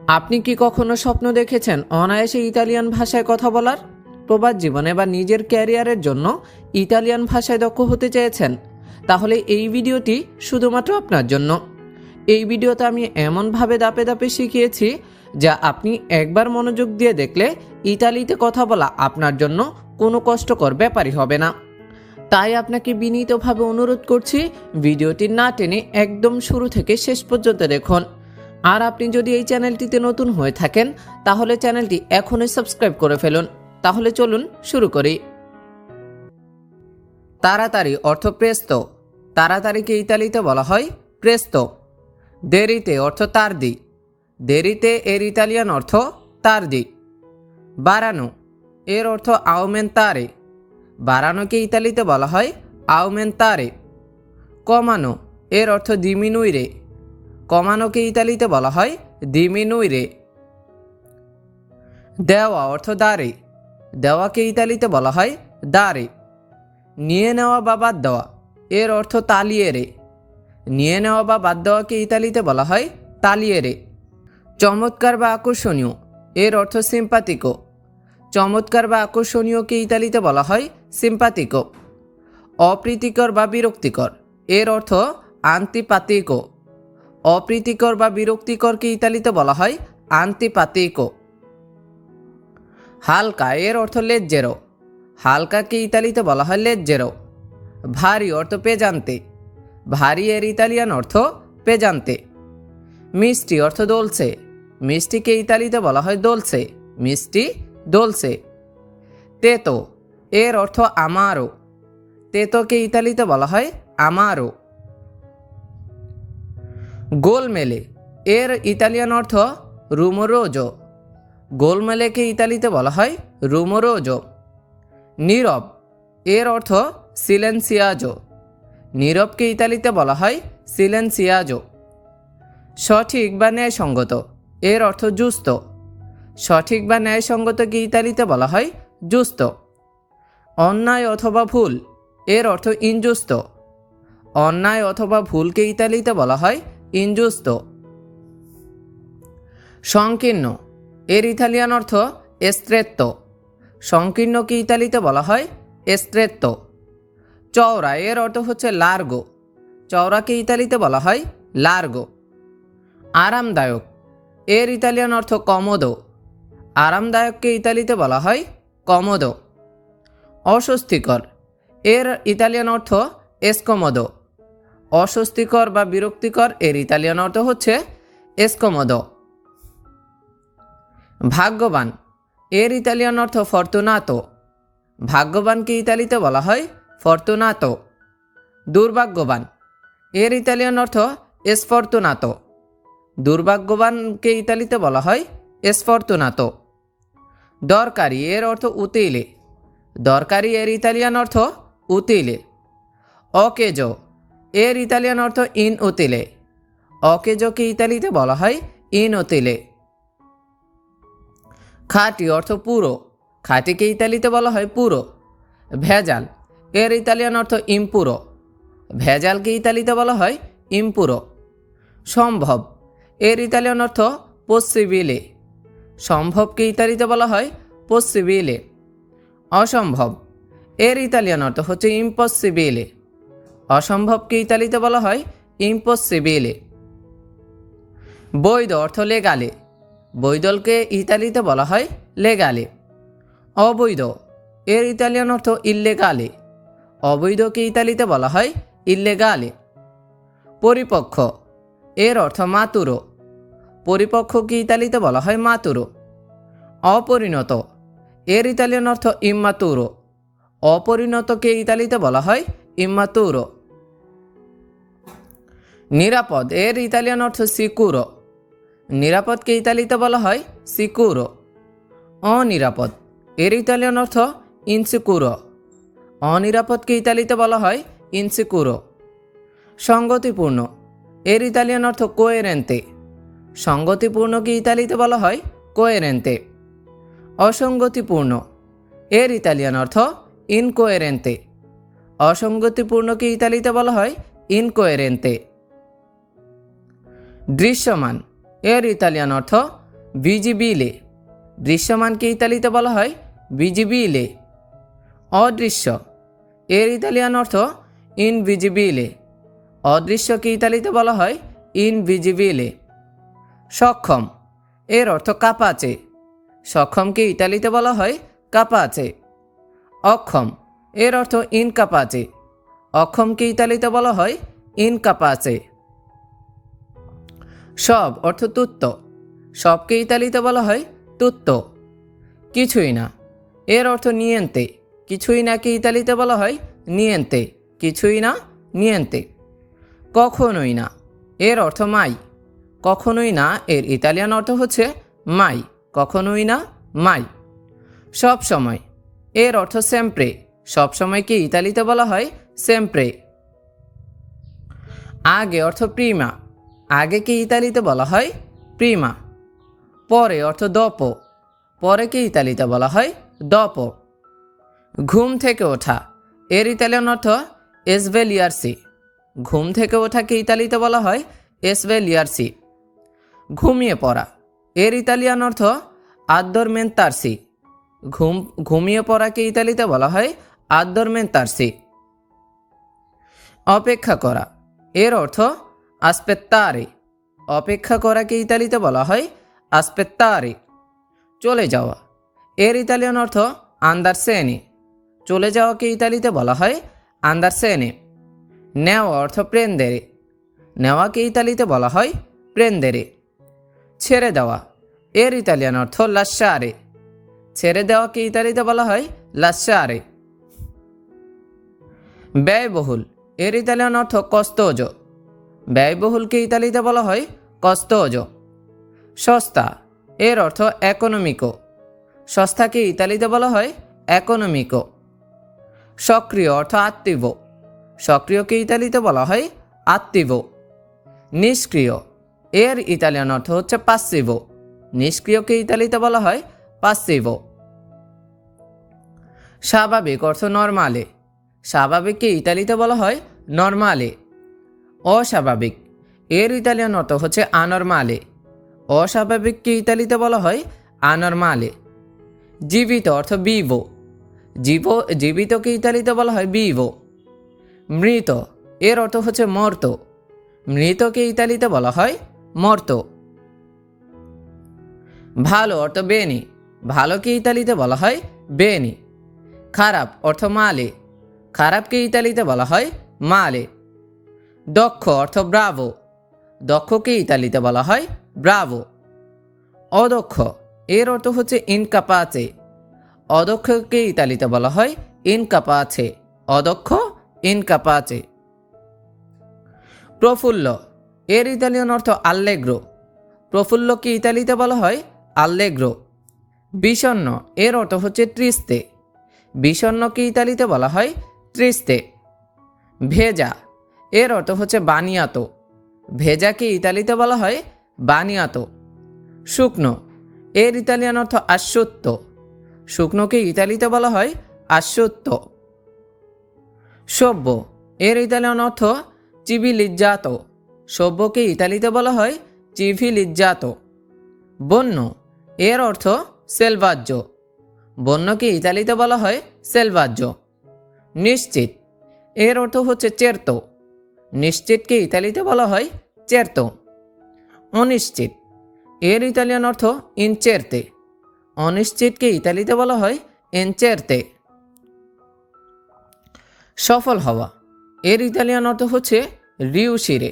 আপনি কি কখনো স্বপ্ন দেখেছেন অনায়াসে ইতালিয়ান ভাষায় কথা বলার? প্রবাস জীবনে বা নিজের ক্যারিয়ারের জন্য ইতালিয়ান ভাষায় দক্ষ হতে চেয়েছেন? তাহলে এই ভিডিওটি শুধুমাত্র আপনার জন্য। এই ভিডিওতে আমি এমনভাবে ধাপে ধাপে শিখিয়েছি যা আপনি একবার মনোযোগ দিয়ে দেখলে ইতালিতে কথা বলা আপনার জন্য কোনো কষ্টকর ব্যাপারই হবে না। তাই আপনাকে বিনীতভাবে অনুরোধ করছি, ভিডিওটি না টেনে একদম শুরু থেকে শেষ পর্যন্ত দেখুন। আর আপনি যদি এই চ্যানেলটিতে নতুন হয়ে থাকেন তাহলে চ্যানেলটি এখনই সাবস্ক্রাইব করে ফেলুন। তাহলে চলুন শুরু করি। তাড়াতাড়ি অর্থ প্রেস্তো। তাড়াতাড়িকে ইতালিতে বলা হয় প্রেস্তো। দেরিতে অর্থ তার্দি। দেরিতে এর ইতালিয়ান অর্থ তার্দি। বাড়ানো এর অর্থ আউমেন্তারে। বাড়ানোকে ইতালিতে বলা হয় আউমেন্তারে। কমানো এর অর্থ দিমিনুইরে। কমানোকে ইতালিতে বলা হয় দিমিনুইরে। দেওয়া অর্থ দারে। দেওয়াকে ইতালিতে বলা হয় দারে। নিয়ে নেওয়া বা বাদ দেওয়া এর অর্থ তালিয়েরে। নিয়ে নেওয়া বা বাদ দেওয়াকে ইতালিতে বলা হয় তালিয়েরে। চমৎকার বা আকর্ষণীয় এর অর্থ সিম্পাতিকো। চমৎকার বা আকর্ষণীয়কে ইতালিতে বলা হয় সিম্পাতিকো। অপ্রীতিকর বা বিরক্তিকর এর অর্থ আন্তিপাতিকো। অপ্রীতিকর বা বিরক্তিকরকে ইতালিতে বলা হয় আন্তিপাতিকো। হালকা এর অর্থ লেজ্জেরো। হালকাকে ইতালিতে বলা হয় লেজ্জেরো। ভারী অর্থ পেজান্তে। ভারী এর ইতালিয়ান অর্থ পেজান্তে। মিষ্টি অর্থ দোলসে। মিষ্টিকে ইতালিতে বলা হয় দোলসে। মিষ্টি দোলসে। তেতো এর অর্থ আমারো। তেতোকে ইতালিতে বলা হয় আমারো। গোলমেলে এর ইতালিয়ান অর্থ রুমোরোজো। গোলমেলেকে ইতালিতে বলা হয় রুমোরোজো। নীরব এর অর্থ সিলেন্সিয়াজো। নীরবকে ইতালিতে বলা হয় সিলেন্সিয়াজো। সঠিক বা ন্যায়সঙ্গত এর অর্থ জুস্তো। সঠিক বা ন্যায়সঙ্গতকে ইতালিতে বলা হয় জুস্তো। অন্যায় অথবা ভুল এর অর্থ ইনজুস্তো। অন্যায় অথবা ভুলকে ইতালিতে বলা হয় ইনজুস্তো। সংকীর্ণ এর ইতালিয়ান অর্থ এস্ট্রেত্তো। সংকীর্ণকে ইতালিতে বলা হয় এস্ট্রেত্তো। চওড়া এর অর্থ হচ্ছে লার্গো। চওড়াকে ইতালিতে বলা হয় লার্গো। আরামদায়ক এর ইতালিয়ান অর্থ কমোদো। আরামদায়ককে ইতালিতে বলা হয় কমোদো। অস্বস্তিকর এর ইতালিয়ান অর্থ এসকোমোদো। অস্বস্তিকর বা বিরক্তিকর এর ইতালিয়ান অর্থ হচ্ছে এসকোমোদো। ভাগ্যবান এর ইতালিয়ান অর্থ ফর্তুনাতো। ভাগ্যবানকে ইতালিতে বলা হয় ফর্তুনাতো। দুর্ভাগ্যবান এর ইতালিয়ান অর্থ এসফর্তুনাতো। দুর্ভাগ্যবানকে ইতালিতে বলা হয় এসফর্তুনাতো। দরকারি এর অর্থ উতিলে। দরকারি এর ইতালিয়ান অর্থ উতিলে। অকেজো এর ইতালিয়ান অর্থ ইন উতিলে। অকেজোকে ইতালিতে বলা হয় ইন উতিলে। খাঁটি অর্থ পুরো। খাঁটিকে ইতালিতে বলা হয় পুরো। ভেজাল এর ইতালিয়ান অর্থ ইমপুরো। ভেজালকে ইতালিতে বলা হয় ইমপুরো। সম্ভব এর ইতালিয়ান অর্থ পসিবিলে। সম্ভবকে ইতালিতে বলা হয় পসিবিলে। অসম্ভব এর ইতালিয়ান অর্থ হচ্ছে ইম্পসিবিলে। অসম্ভবকে ইতালিতে বলা হয় ইম্পসিবিলে। বৈধ অর্থ লেগালে। বৈধলকে ইতালিতে বলা হয় লেগালে। অবৈধ এর ইতালিয়ান অর্থ ইল্লেগালে। অবৈধকে ইতালিতে বলা হয় ইল্লেগালে। পরিপক্ষ এর অর্থ মাতুরো। পরিপক্ককে ইতালিতে বলা হয় মাতুরো। অপরিণত এর ইতালিয়ান অর্থ ইম্মাতুরো। অপরিণতকে ইতালিতে বলা হয় ইম্মাতুরো। নিরাপদ এর ইতালিয়ান অর্থ সিকুরো। নিরাপদকে ইতালিতে বলা হয় সিকুরো। অনিরাপদ এর ইতালিয়ান অর্থ ইনসিকুরো। অনিরাপদকে ইতালিতে বলা হয় ইনসিকুরো। সঙ্গতিপূর্ণ এর ইতালিয়ান অর্থ কোয়েরেন্তে। সঙ্গতিপূর্ণকে ইতালিতে বলা হয় কোয়েরেন্তে। অসঙ্গতিপূর্ণ এর ইতালিয়ান অর্থ ইনকোয়েরেন্তে। অসঙ্গতিপূর্ণকে ইতালিতে বলা হয় ইনকোয়েরেন্তে। দৃশ্যমান এর ইতালিয়ান অর্থ ভিজিবিলে, দৃশ্যমানকে ইতালিতে বলা হয় ভিজিবিলে। অদৃশ্য, এর ইতালিয়ান অর্থ ইনভিজিবিলে, অদৃশ্যকে ইতালিতে বলা হয় ইনভিজিবিলে। সক্ষম, এর অর্থ কাপাচে, সক্ষমকে ইতালিতে বলা হয় কাপাচে। অক্ষম, এর অর্থ ইনকাপাচে, অক্ষমকে ইতালিতে বলা হয় ইনকাপাচে। সব অর্থ তুত্ত, সবকে ইতালিতে বলা হয় তুত্তো। কিছুই না, এর অর্থ নিয়েন্তে, কিছুই নাকে ইতালিতে বলা হয় নিয়েন্তে, কিছুই না, নিয়েন্তে। কখনোই না, এর অর্থ মাই, কখনোই না এর ইতালিয়ান অর্থ হচ্ছে মাই, কখনোই না, মাই। সব সময়, এর অর্থ সেম্প্রে, সবসময়কে ইতালিতে বলা হয় সেম্প্রে। আগে অর্থ প্রিমা, আগেকে ইতালিতে বলা হয় প্রিমা। পরে অর্থ দপো, পরেকে ইতালিতে বলা হয় দপো। ঘুম থেকে ওঠা, এর ইতালিয়ান অর্থ এসভেলিয়ারসি, ঘুম থেকে ওঠাকে ইতালিতে বলা হয় এসভেলিয়ারসি। ঘুমিয়ে পড়া, এর ইতালিয়ান অর্থ আদ্দরমেন্তারসি, ঘুমিয়ে পড়াকে ইতালিতে বলা হয় আদ্দরমেন্তারসি। অপেক্ষা করা, এর অর্থ আসপেত্তারে, অপেক্ষা করাকে ইতালিতে বলা হয় আসপেত্তারে। চলে যাওয়া, এর ইতালিয়ান অর্থ আন্দারসেনে, চলে যাওয়াকে ইতালিতে বলা হয় আন্দারসেনে। নেওয়া অর্থ প্রেন্দেরে, নেওয়াকে ইতালিতে বলা হয় প্রেন্দেরে। ছেড়ে দেওয়া, এর ইতালিয়ান অর্থ লাস্সারে, ছেড়ে দেওয়াকে ইতালিতে বলা হয় লাস্সারে। ব্যয়বহুল, এর ইতালিয়ান অর্থ কস্তোজো, ব্যয়বহুলকে ইতালিতে বলা হয় কস্তোজো। সস্তা, এর অর্থ একোনমিকো, সস্তাকে ইতালিতে বলা হয় একোনমিকো। সক্রিয় অর্থ আত্মীব, সক্রিয়কে ইতালিতে বলা হয় আত্মীব। নিষ্ক্রিয়, এর ইতালিয়ান অর্থ হচ্ছে পাসিভো, নিষ্ক্রিয়কে ইতালিতে বলা হয় পাসিভো। স্বাভাবিক অর্থ নরমালে, স্বাভাবিককে ইতালিতে বলা হয় নরমালে। অস্বাভাবিক, এর ইতালিয়ান অর্থ হচ্ছে আনরমালে, অস্বাভাবিককে ইতালিতে বলা হয় আনরমালে। জীবিত অর্থ বিভো, জীবিতকে ইতালিতে বলা হয় বিভো। মৃত, এর অর্থ হচ্ছে মর্ত, মৃতকে ইতালিতে বলা হয় মর্ত। ভালো অর্থ বেনি, ভালোকে ইতালিতে বলা হয় বেনি। খারাপ অর্থ মালে, খারাপকে ইতালিতে বলা হয় মালে। দক্ষ অর্থ ব্রাভো, দক্ষকে ইতালিতে বলা হয় ব্রাভো। অদক্ষ, এর অর্থ হচ্ছে ইনকাপাচে, অদক্ষকে ইতালিতে বলা হয় ইনকাপাচে, অদক্ষ, ইনকাপাচে। প্রফুল্ল, এর ইতালিয়ান অর্থ আল্লেগ্রো, প্রফুল্লকে ইতালিতে বলা হয় আল্লেগ্রো। বিষণ্ণ, এর অর্থ হচ্ছে ত্রিস্তে, বিষণ্ণকে ইতালিতে বলা হয় ত্রিস্তে। ভেজা, এর অর্থ হচ্ছে বানিয়াতো, ভেজাকে ইতালিতে বলা হয় বানিয়াতো। শুকনো, এর ইতালিয়ান অর্থ আশুত্ব, শুকনোকে ইতালিতে বলা হয় আশুত্ব। সভ্য, এর ইতালিয়ান অর্থ চিভিলিজ্জাতো, সভ্যকে ইতালিতে বলা হয় চিভিলিজ্জাতো। বন্য, এর অর্থ সেলভাজ্য, বন্যকে ইতালিতে বলা হয় সেলভাজ্য। নিশ্চিত, এর অর্থ হচ্ছে চেরতো, নিশ্চিতকে ইতালিতে বলা হয় চেরতো। অনিশ্চিত, এর ইতালিয়ান অর্থ ইনচেরতে, অনিশ্চিতকে ইতালিতে বলা হয় ইনচেরতে। সফল হওয়া, এর ইতালিয়ান অর্থ হচ্ছে রিউসিরে,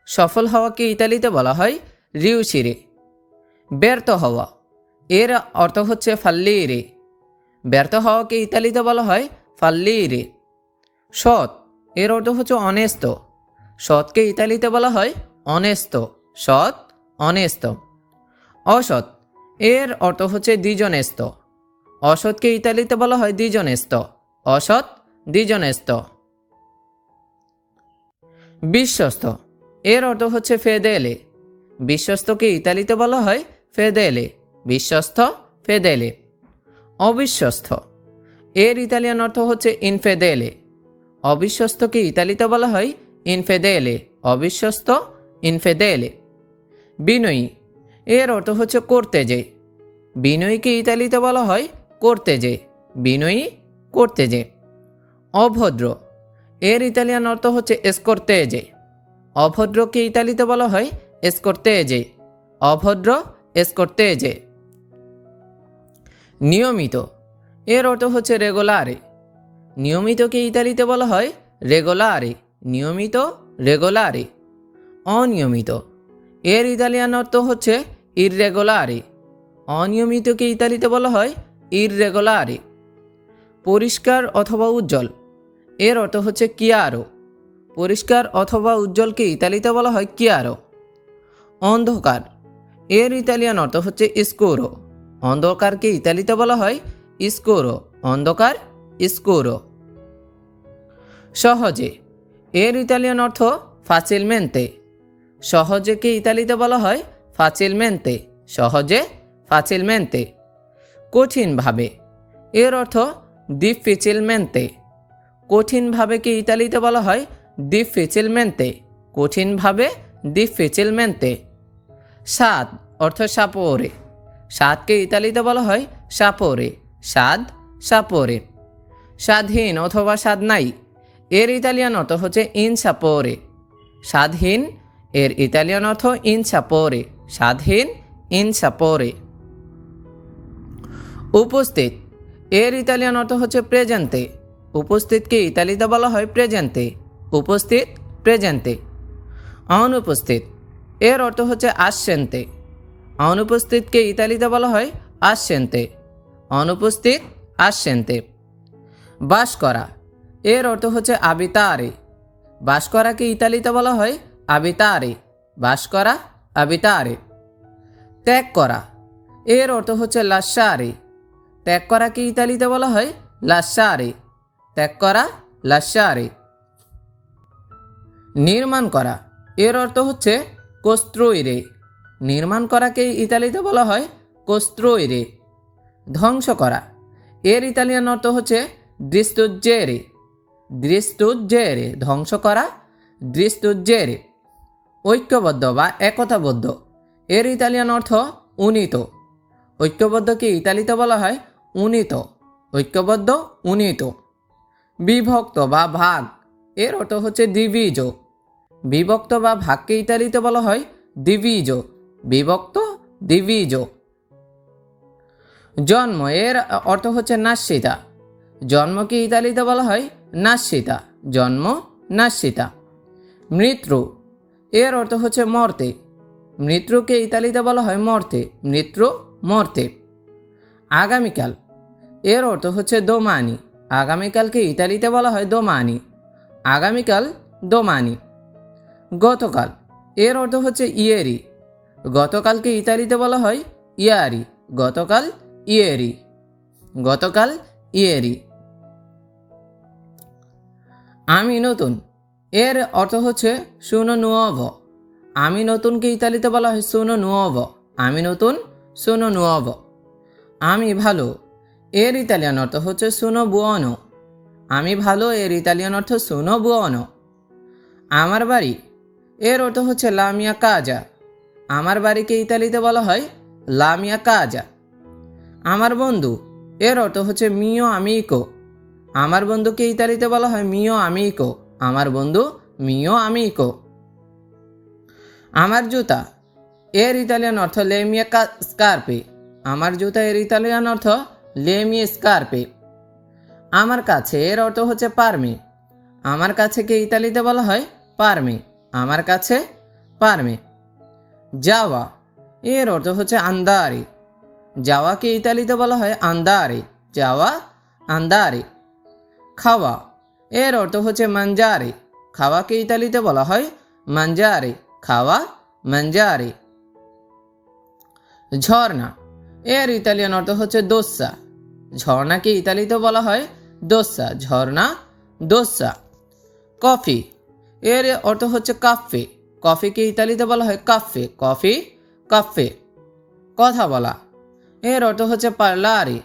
সফল হওয়াকে ইতালিতে বলা হয় রিউসিরে। ব্যর্থ হওয়া, এর অর্থ হচ্ছে ফাল্লিরে, ব্যর্থ হওয়াকে ইতালিতে বলা হয় ফাল্লিরে। সৎ, এর অর্থ হচ্ছে অনেস্ত, সৎকে ইতালিতে বলা হয় অনেস্ত, সৎ, অনেস্ত। অসৎ, এর অর্থ হচ্ছে দ্বিজনেস্ত, অসৎকে ইতালিতে বলা হয় দ্বিজনেস্ত, অসৎ, দ্বিজনেস্ত। বিশ্বস্ত, এর অর্থ হচ্ছে ফেদেলে, বিশ্বস্তকে ইতালিতে বলা হয় ফেদেলে, বিশ্বস্ত, ফেদেলে। অবিশ্বস্ত, এর ইতালিয়ান অর্থ হচ্ছে ইনফেদেলে, অবিশ্বস্তকে ইতালিতে বলা হয় ইনফেদেলে, অবিশ্বস্ত, ইনফেদেলে। বিনয়ী, এর অর্থ হচ্ছে করতে যে। বিনয়ীকে ইতালিতে বলা হয় করতে যে, বিনয়ী করতে যে। অভদ্র, এর ইতালিয়ান অর্থ হচ্ছে স্কর্তেজে। অভদ্রকে ইতালিতে বলা হয় স্কর্তেজে, অভদ্র স্কর্তেজে। নিয়মিত, এর অর্থ হচ্ছে রেগুলারে। নিয়মিতকে ইতালিতে বলা হয় রেগুলারে, নিয়মিত রেগুলারে। অনিয়মিত, এর ইতালিয়ান অর্থ হচ্ছে ইররেগুলারে। অনিয়মিতকে ইতালিতে বলা হয় ইররেগুলারে। পরিষ্কার অথবা উজ্জ্বল, এর অর্থ হচ্ছে কিয়ারো। পরিষ্কার অথবা উজ্জ্বলকে ইতালিতে বলা হয় কিয়ারো। অন্ধকার, এর ইতালিয়ান অর্থ হচ্ছে স্কুরো। অন্ধকারকে ইতালিতে বলা হয় স্কুরো, অন্ধকার স্কুরো। সহজে, এর ইতালিয়ান অর্থ ফাচিলমেন্তে। সহজেকে ইতালিতে বলা হয় ফাচিলমেন্তে, সহজে ফাচিলমেন্তে। কঠিনভাবে, এর অর্থ ডিফিচিলমেন্তে। কঠিনভাবেকে ইতালিতে বলা হয় ডিফিচিলমেন্তে, কঠিনভাবে ডিফিচিলমেন্তে। স্বাদ অর্থ সাপোরে। স্বাদকে ইতালিতে বলা হয় সাপোরে, স্বাদ সাপোরে। স্বাধীন অথবা স্বাদ নাই, এর ইতালিয়ান অর্থ হচ্ছে ইনসাপোরে। স্বাধীন, এর ইতালিয়ান অর্থ ইনসাপোরে, স্বাধীন ইনসাপোরে। উপস্থিত, এর ইতালিয়ান অর্থ হচ্ছে প্রেজেন্তে। উপস্থিতকে ইতালিতে বলা হয় প্রেজেন্তে, উপস্থিত প্রেজেন্তে। অনুপস্থিত, এর অর্থ হচ্ছে আসছেন্তে। অনুপস্থিতকে ইতালিতে বলা হয় আসছেন্তে, অনুপস্থিত আসছেন্তে। বাস করা, এর অর্থ হচ্ছে আবিতারে। বাস করাকে ইতালিতে বলা হয় আবিতারে, বাস করা আবিতারে। ত্যাগ করা, এর অর্থ হচ্ছে লাসারে। ত্যাগ করাকে ইতালিতে বলা হয় লাসারে, ত্যাগ করা লাসারে। নির্মাণ করা, এর অর্থ হচ্ছে কোস্ত্রুইরে। নির্মাণ করাকে ইতালিতে বলা হয় কোস্ত্রুইরে। ধ্বংস করা, এর ইতালিয়ান অর্থ হচ্ছে ডিস্টুজ্জেরে। ডিস্টুজ্জেরে, ধ্বংস করা ডিস্টুজ্জেরে। ঐক্যবদ্ধ বা একতাবদ্ধ, এর ইতালিয়ান অর্থ উনিত। ঐক্যবদ্ধকে ইতালিতে বলা হয় উনিত, ঐক্যবদ্ধ উনিত। বিভক্ত বা ভাগ, এর অর্থ হচ্ছে ডিভিজো। বিভক্ত বা ভাগকে ইতালিতে বলা হয় ডিভিজো, বিভক্ত ডিভিজো। জন্ম, এর অর্থ হচ্ছে নাস্যিতা। জন্মকে ইতালিতে বলা হয় নাস্যিতা, জন্ম নাস্যিতা। মৃত্যু, এর অর্থ হচ্ছে মর্তে। মৃত্যুকে ইতালিতে বলা হয় মর্তে, মৃত্যু মর্তে। আগামীকাল, এর অর্থ হচ্ছে দোমানি। আগামীকালকে ইতালিতে বলা হয় দোমানি, আগামীকাল দোমানি। গতকাল, এর অর্থ হচ্ছে ইয়েরি। গতকালকে ইতালিতে বলা হয় ইয়ারি, গতকাল ইয়েরি, গতকাল ইয়েরি। আমি নতুন, এর অর্থ হচ্ছে সুনো নুয়োভো। আমি নতুনকে ইতালিতে বলা হয় সুনো নুয়োভো, আমি নতুন সুনো নুয়োভো। আমি ভালো, এর ইতালিয়ান অর্থ হচ্ছে সুনো বুয়নো। আমি ভালো, এর ইতালিয়ান অর্থ সুনো বুয়নো। আমার বাড়ি, এর অর্থ হচ্ছে লামিয়া কাজা। আমার বাড়িকে ইতালিতে বলা হয় লামিয়া কাজা। আমার বন্ধু, এর অর্থ হচ্ছে মিও আমিকো। আমার বন্ধুকে ইতালিতে বলা হয় মিও আমিকো, আমার বন্ধু মিও আমিকো। আমার জুতা, এর ইতালিয়ান অর্থ লেমিয়া স্কার্পে। আমার জুতা, এর ইতালিয়ান অর্থ লেমিয়া স্কার্পে। আমার কাছে, এর অর্থ হচ্ছে পারমে। আমার কাছেকে ইতালিতে বলা হয় পারমে, আমার কাছে পারমে। যাওয়া, এর অর্থ হচ্ছে আন্দারে। যাওয়াকে ইতালিতে বলা হয় আন্দারে, যাওয়া আন্দারে। খাওয়া, এর অর্থ হচ্ছে মানজারে। খাওয়াকে ইতালিতে বলা হয় মানজারে, খাওয়া মানজারে। ঝর্ণা, এর ইতালিয়ান অর্থ হচ্ছে দোসা। ঝর্ণাকে ইতালিতে বলা হয় দোসা, ঝর্ণা দোসা। কফি, এর অর্থ হচ্ছে কাফে। কফিকে ইতালিতে বলা হয় কাফে, কফি কাফে। কথা বলা, এর অর্থ হচ্ছে পার্লারে।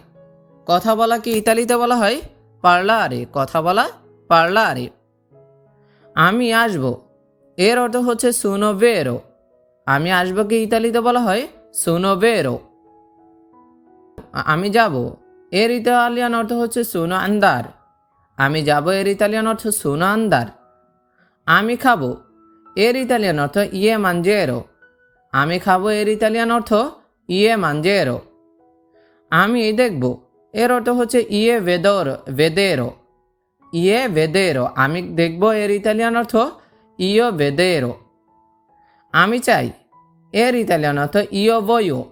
কথা বলাকে ইতালিতে বলা হয় পার্লারে, কথা বলা পার্লারে। আমি আসব, এর অর্থ হচ্ছে সুনো ভেরো। আমি আসবকে ইতালিতে বলা হয় সোনো বেরো। আমি যাব, এর ইতালিয়ান অর্থ হচ্ছে সোনো আন্দার। আমি যাব, এর ইতালিয়ান অর্থ সোনো আন্দার। আমি খাবো, এর ইতালিয়ান অর্থ ইয়ে মানজেরো। আমি খাবো, এর ইতালিয়ান অর্থ ইয়ে মানজেরো। আমি দেখব, এর অর্থ হচ্ছে ইয়ে ভেদেরো। ইয়ে ভেদেরো। আমি দেখব, এর ইতালিয়ান অর্থ ইয়ো ভেদেরো। আমি চাই, এর ইতালিয়ান অর্থ ইয়ো ভয়ো।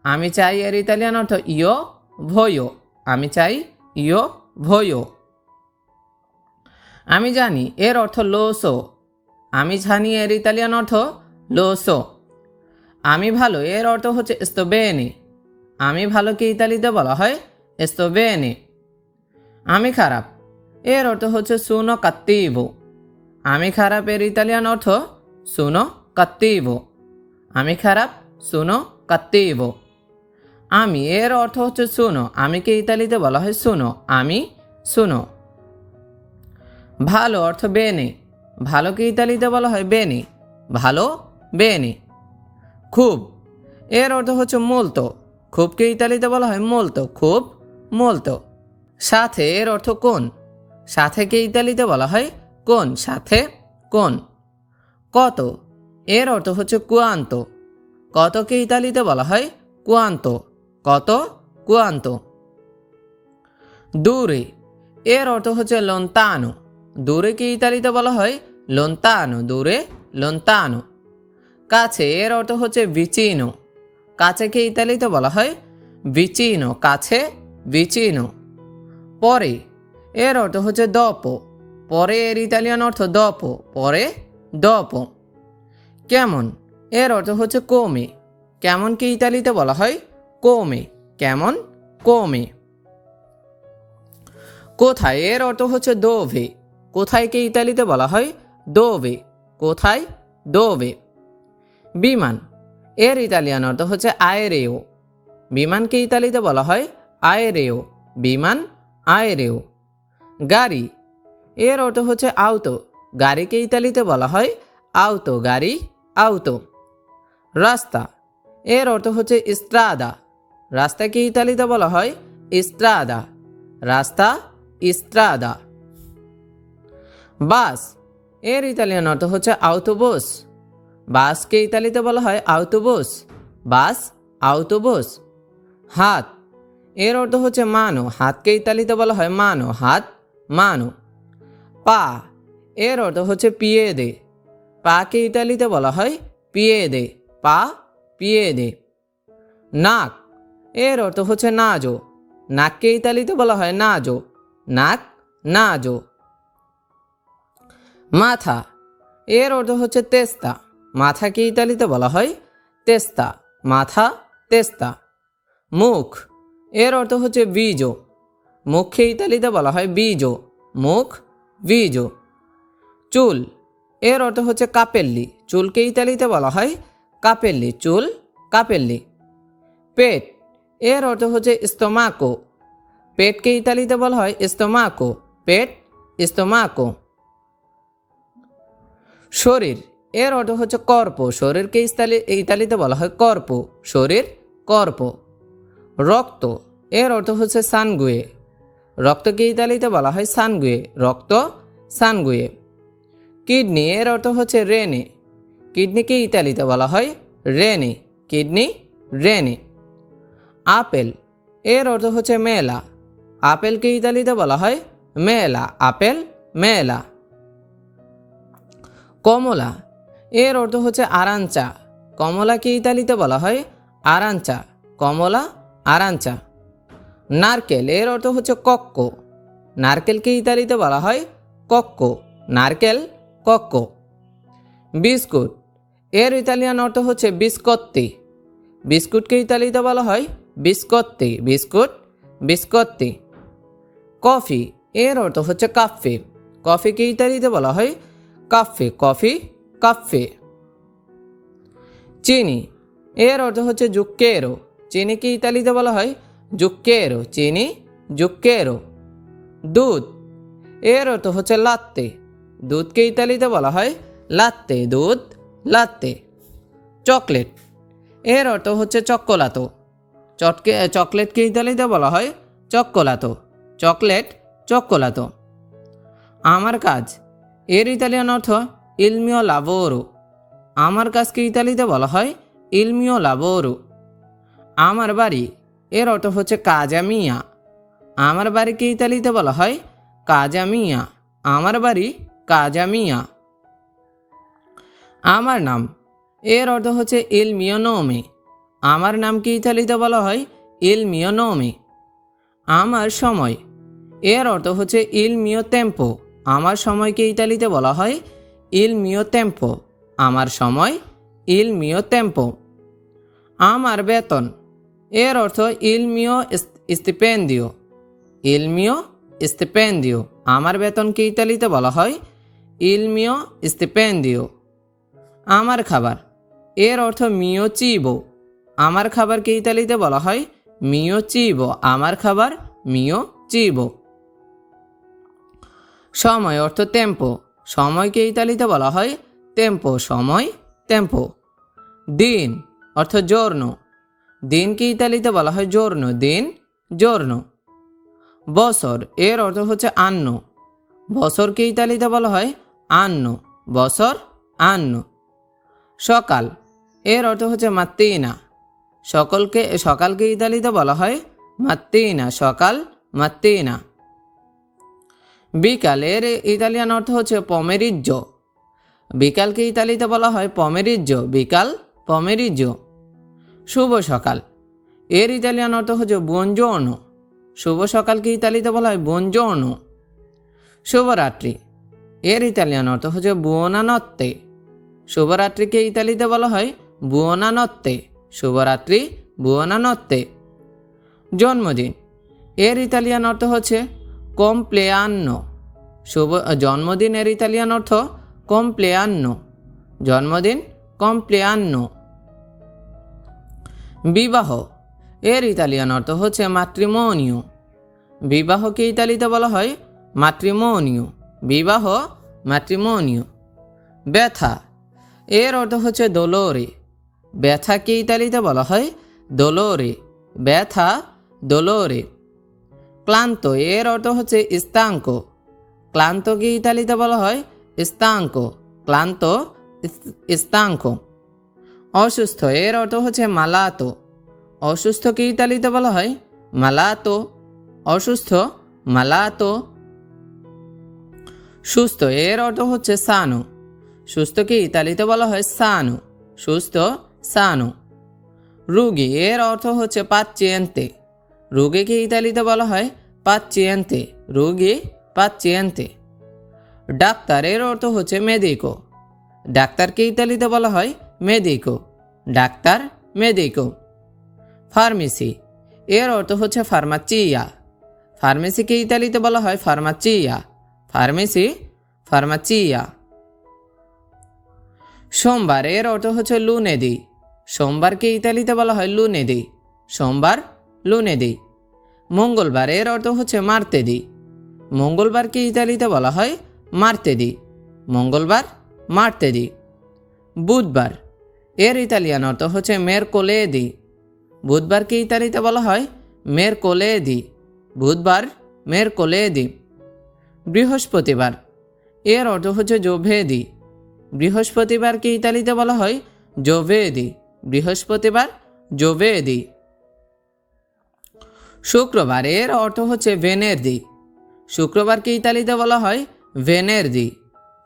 আমি চাই, এর ইতালিয়ান অর্থ ইয়ো ভয়ো। আমি চাই, ইয়ো ভয়ো। আমি জানি, এর অর্থ লোসো। আমি জানি, এর ইতালিয়ান অর্থ লোসো। আমি ভালো, এর অর্থ হচ্ছে স্তোবেনে। আমি ভালোকে ইতালিতে বলা হয় স্তোবেনে। আমি খারাপ, এর অর্থ হচ্ছে সুনো কাত্তিভো। আমি খারাপ, এর ইতালিয়ান অর্থ সুনো কাত্তিভো। আমি খারাপ, সুনো কাত্তিভো। আমি, এর অর্থ হচ্ছে সুনো। আমিকে ইতালিতে বলা হয় সুনো। আমি সুনো। ভালো অর্থ বেনে। ভালোকে ইতালিতে বলা হয় বেনে। ভালো, বেনে। খুব, এর অর্থ হচ্ছে মোলতো। খুবকে ইতালিতে বলা হয় মোলতো। খুব, মোলতো। সাথে, এর অর্থ কোন। সাথেকে ইতালিতে বলা হয় কোন। সাথে, কোন। কত, এর অর্থ হচ্ছে কুয়ান্তো। কতকে ইতালিতে বলা হয় কুয়ান্তো। কত, কুয়ান্তো। দূরে, এর অর্থ হচ্ছে লন্তানো। দূরেকে ইতালিতে বলা হয় লন্তানো। দূরে, লন্তানো। কাছে, এর অর্থ হচ্ছে ভিচিনো। কাছেকে ইতালিতে বলা হয় ভিচিনো। কাছে, ভিচিনো। পরে, এর অর্থ হচ্ছে দপো। পরে, এর ইতালিয়ান অর্থ দপো। পরে, দপো। কেমন, এর অর্থ হচ্ছে কোমে। কেমনকে ইতালিতে বলা হয় কোমে। কেমন, কোমে। কোথায়, এর অর্থ হচ্ছে দোভে। কোথায়কে ইতালিতে বলা হয় দোভে। কোথায়, দোভে। বিমান, এর ইতালিয়ান অর্থ হচ্ছে আয়েরেও। বিমানকে ইতালিতে বলা হয় আয়েরেও। বিমান, আয়েরেও। গাড়ি, এর অর্থ হচ্ছে আউতো। গাড়িকে ইতালিতে বলা হয় আউতো। গাড়ি, আউতো। রাস্তা, এর অর্থ হচ্ছে ইস্ট্রাদা। রাস্তাকে ইতালিতে বলা হয় ইস্ট্রাদা। রাস্তা, ইস্ট্রাদা। বাস, এর ইতালিয়ান অর্থ হচ্ছে আউটোবোস। বাসকে ইতালিতে বলা হয় আউটোবোস। বাস, আউটোবোস। হাত, এর অর্থ হচ্ছে মানো। হাতকে ইতালিতে বলা হয় মানো। হাত, মানো। পা, এর অর্থ হচ্ছে পিয়েদে। পাকে ইতালিতে বলা হয় পিয়েদে। পা, পিয়েদে। নাক, এর অর্থ হচ্ছে নাজো। নাককে ইতালিতে বলা হয় নাজো। নাক, নাজো। মাথা, এর অর্থ হচ্ছে তেস্তা। মাথাকে ইতালিতে বলা হয় তেস্তা। মাথা, তেস্তা। মুখ, এর অর্থ হচ্ছে বীজো। মুখকে ইতালিতে বলা হয় বীজো। মুখ, বীজো। চুল, এর অর্থ হচ্ছে কাপেল্লি। চুলকে ইতালিতে বলা হয় কাপেল্লি। চুল, কাপেল্লি। পেট, এর অর্থ হচ্ছে স্তোমাকো। পেটকে ইতালিতে বলা হয় স্তোমাকো। পেট, স্তোমাকো। শরীর, এর অর্থ হচ্ছে কর্প। শরীরকে ইতালিতে বলা হয় কর্প। শরীর, কর্প। রক্ত, এর অর্থ হচ্ছে সানগুয়ে। রক্তকে ইতালিতে বলা হয় সানগুয়ে। রক্ত, সানগুয়ে। কিডনি, এর অর্থ হচ্ছে রেনে। কিডনিকে ইতালিতে বলা হয় রেনে। Kidney, Rene. আপেল, এর অর্থ হচ্ছে মেলা। আপেলকে ইতালিতে বলা হয় মেলা। আপেল, মেলা। কমলা, এর অর্থ হচ্ছে আরাঞ্চা। কমলাকে ইতালিতে বলা হয় আরাঞ্চা। কমলা, আরাঞ্চা। নারকেল, এর অর্থ হচ্ছে কক্কো। নারকেলকে ইতালিতে বলা হয় কক্কো। নারকেল, কক্কো। বিস্কুট, এর ইতালিয়ান অর্থ হচ্ছে বিস্কত্তি। বিস্কুটকে ইতালিতে বলা হয় বিস্কত্তি। বিস্কুট, বিস্কত্তি। কফি, এর অর্থ হচ্ছে কাফে। কফিকে ইতালিতে বলা হয় কাফে। Coffee, cafe. চিনি, এর অর্থ হচ্ছে জুক্কেরো। চিনিকে ইতালিতে বলা হয় জুক্কেরো। চিনি, জুক্কেরো। দুধ, এর অর্থ হচ্ছে লাত্তে। দুধকে ইতালিতে বলা হয় লাত্তে। দুধ, লাত্তে। চকলেট, এর অর্থ হচ্ছে চক্কোলাতো। চকলেটকে ইতালিতে বলা হয় চক্কোলাতো। চকলেট, চক্কোলাতো। আমার কাজ, এর ইতালিয়ান অর্থ ইল মিও লাভোরো। আমার কাজকে ইতালিতে বলা হয় ইল মিও লাভোরো। আমার বাড়ি, এর অর্থ হচ্ছে কাজা মিয়া। আমার বাড়িকে ইতালিতে বলা হয় কাজা মিয়া। আমার বাড়ি কাজা মিয়া। আমার নাম, এর অর্থ হচ্ছে ইল মিও নোমে। আমার নামকে ইতালিতে বলা হয় ইল মিও নোমে। আমার সময়, এর অর্থ হচ্ছে ইল মিও টেম্পো। আমার সময়কে ইতালিতে বলা হয় ইল মিও টেম্পো। আমার সময়, ইল মিও টেম্পো। আমার বেতন, এর অর্থ ইল মিও স্টিপেন্ডিও। ইল মিও স্টিপেন্ডিও। আমার বেতনকে ইতালিতে বলা হয় ইল মিও স্টিপেন্ডিও। আমার খাবার, এর অর্থ মিও চিবো। আমার খাবারকে ইতালিতে বলা হয় মিও চিবো। আমার খাবার মিও চিবো। সময় অর্থ টেম্পো। সময়কে ইতালিতে বলা হয় টেম্পো। সময়, টেম্পো। দিন অর্থ জোর্নো। দিনকে ইতালিতে বলা হয় জোর্নো। দিন, জোর্নো। বছর, এর অর্থ হচ্ছে আন্ন। বছরকে ইতালিতে বলা হয় আন্ন। বছর, আন্ন। সকাল, এর অর্থ হচ্ছে মাত্তিনা। সকালকে ইতালিতে বলা হয় মাত্তিনা। সকাল, মাত্তিনা। বিকাল, এর ইতালিয়ান অর্থ হচ্ছে পমেরিজ্জো। বিকালকে ইতালিতে বলা হয় পমেরিজ্জো। বিকাল, পমেরিজ্জো। শুভ সকাল, এর ইতালিয়ান অর্থ হচ্ছে বুনজোর্নো। শুভ সকালকে ইতালিতে বলা হয় বুনজোর্নো। শুভরাত্রি, এর ইতালিয়ান অর্থ হচ্ছে বুয়োনানত্তে। শুভরাত্রিকে ইতালিতে বলা হয় বুয়োনানত্তে। শুভরাত্রি, বুয়োনানত্তে। জন্মদিন, এর ইতালিয়ান অর্থ হচ্ছে কমপ্লেয়ান্নো। জন্মদিন, এর ইতালিয়ান অর্থ কমপ্লেয়ান্নো। জন্মদিন, কমপ্লেয়ান্নো। বিবাহ, এর ইতালিয়ান অর্থ হচ্ছে মাতৃমোনিও। বিবাহকে ইতালিতে বলা হয় মাতৃমোনিও। বিবাহ, মাতৃমোনিও। ব্যথা, এর অর্থ হচ্ছে দোলোরে। ব্যথাকে ইতালিতে বলা হয় দোলোরে। ব্যথা, দোলোরে। ক্লান্ত, এর অর্থ হচ্ছে স্তাঙ্কো। ক্লান্তকে ইতালিতে বলা হয় স্তাঙ্কো। ক্লান্ত, স্তাঙ্কো। অসুস্থ, এর অর্থ হচ্ছে মালাতো। অসুস্থকে ইতালিতে বলা হয় মালাতো। অসুস্থ, মালাতো। সুস্থ, এর অর্থ হচ্ছে সানো। সুস্থকে ইতালিতে বলা হয় সানো। সুস্থ, সানো। রোগী, এর অর্থ হচ্ছে পাচ্চিয়েন্তে। রোগীকে ইতালিতে বলা হয় পাচ্চিয়েন্তে। রোগী, পাচ্চিয়েন্তে। ডাক্তার, এর অর্থ হচ্ছে মেদিকো। ডাক্তারকে ইতালিতে বলা হয় মেদিকো। ডাক্তার, মেদিকো। ফার্মেসি, এর অর্থ হচ্ছে ফার্মাচিয়া। ফার্মেসিকে ইতালিতে বলা হয় ফার্মাচিয়া। ফার্মেসি, ফার্মাচিয়া। সোমবার, এর অর্থ হচ্ছে লুনেদি। সোমবারকে ইতালিতে বলা হয় লুনেদি। সোমবার, লুনেদি। মঙ্গলবার, এর অর্থ হচ্ছে মার্তেদি। মঙ্গলবারকে ইতালিতে বলা হয় মার্তেদি। মঙ্গলবার, মার্তেদি। বুধবার, এর ইতালিয়ান অর্থ হচ্ছে মেরকোলেদি। বুধবারকে ইতালিতে বলা হয় মেরকোলেদি। বুধবার, মেরকোলেদি। বৃহস্পতিবার, এর অর্থ হচ্ছে জোভেদি। বৃহস্পতিবারকে ইতালিতে বলা হয় জোভেদি। বৃহস্পতিবার, জোভেদি। শুক্রবার, এর অর্থ হচ্ছে ভেনেরদি। শুক্রবারকে ইতালিতে বলা হয় ভেনেরদি।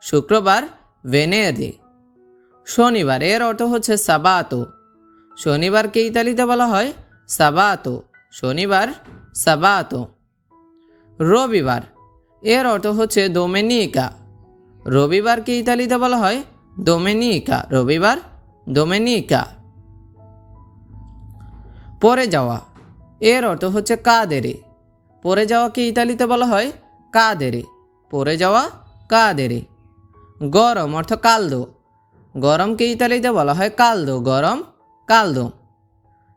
শুক্রবার, ভেনেরদি। শনিবার, এর অর্থ হচ্ছে সাবাতো। শনিবারকে ইতালিতে বলা হয় সাবাতো। শনিবার, সাবাতো। রবিবার, এর অর্থ হচ্ছে দোমেনিকা। রবিবারকে ইতালিতে বলা হয় দোমেনিকা। রবিবার, দোমেনিকা। পরে যাওয়া, এর অর্থ হচ্ছে কাদেরে। পরে যাওয়াকে ইতালিতে বলা হয় কাদেরে। পরে যাওয়া, কাদেরে। গরম অর্থ কালদো। গরমকে ইতালিতে বলা হয় কালদো। গরম, কালদো।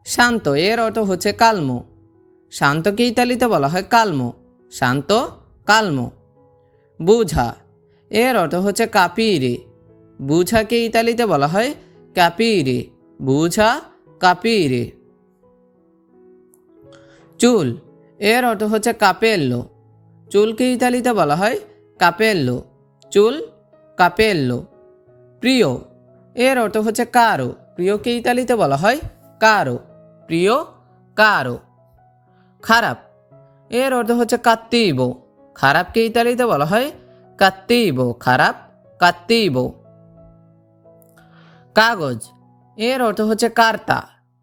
শান্ত, এর অর্থ হচ্ছে কালমো। শান্তকে ইতালিতে বলা হয় কালমো। শান্ত, কালমো। বুঝা, এর অর্থ হচ্ছে কাপিরে। বুঝাকে ইতালিতে বলা হয় কাপিরে। বুঝা, কাপিরে। চুল এর অর্থ হচ্ছে কাপেল্লো। চুলকে ইতালিতে বলা হয় কাপেল্লো। চুল কাপেল্লো। প্রিয় এর অর্থ হচ্ছে কারো। প্রিয়কে ইতালিতে বলা হয় কারো। প্রিয় কারো। খারাপ এর অর্থ হচ্ছে কাত্তিবো। খারাপকে ইতালিতে বলা হয় কাত্তিবো। খারাপ কাত্তিবো। কাগজ এর অর্থ হচ্ছে কার্তা।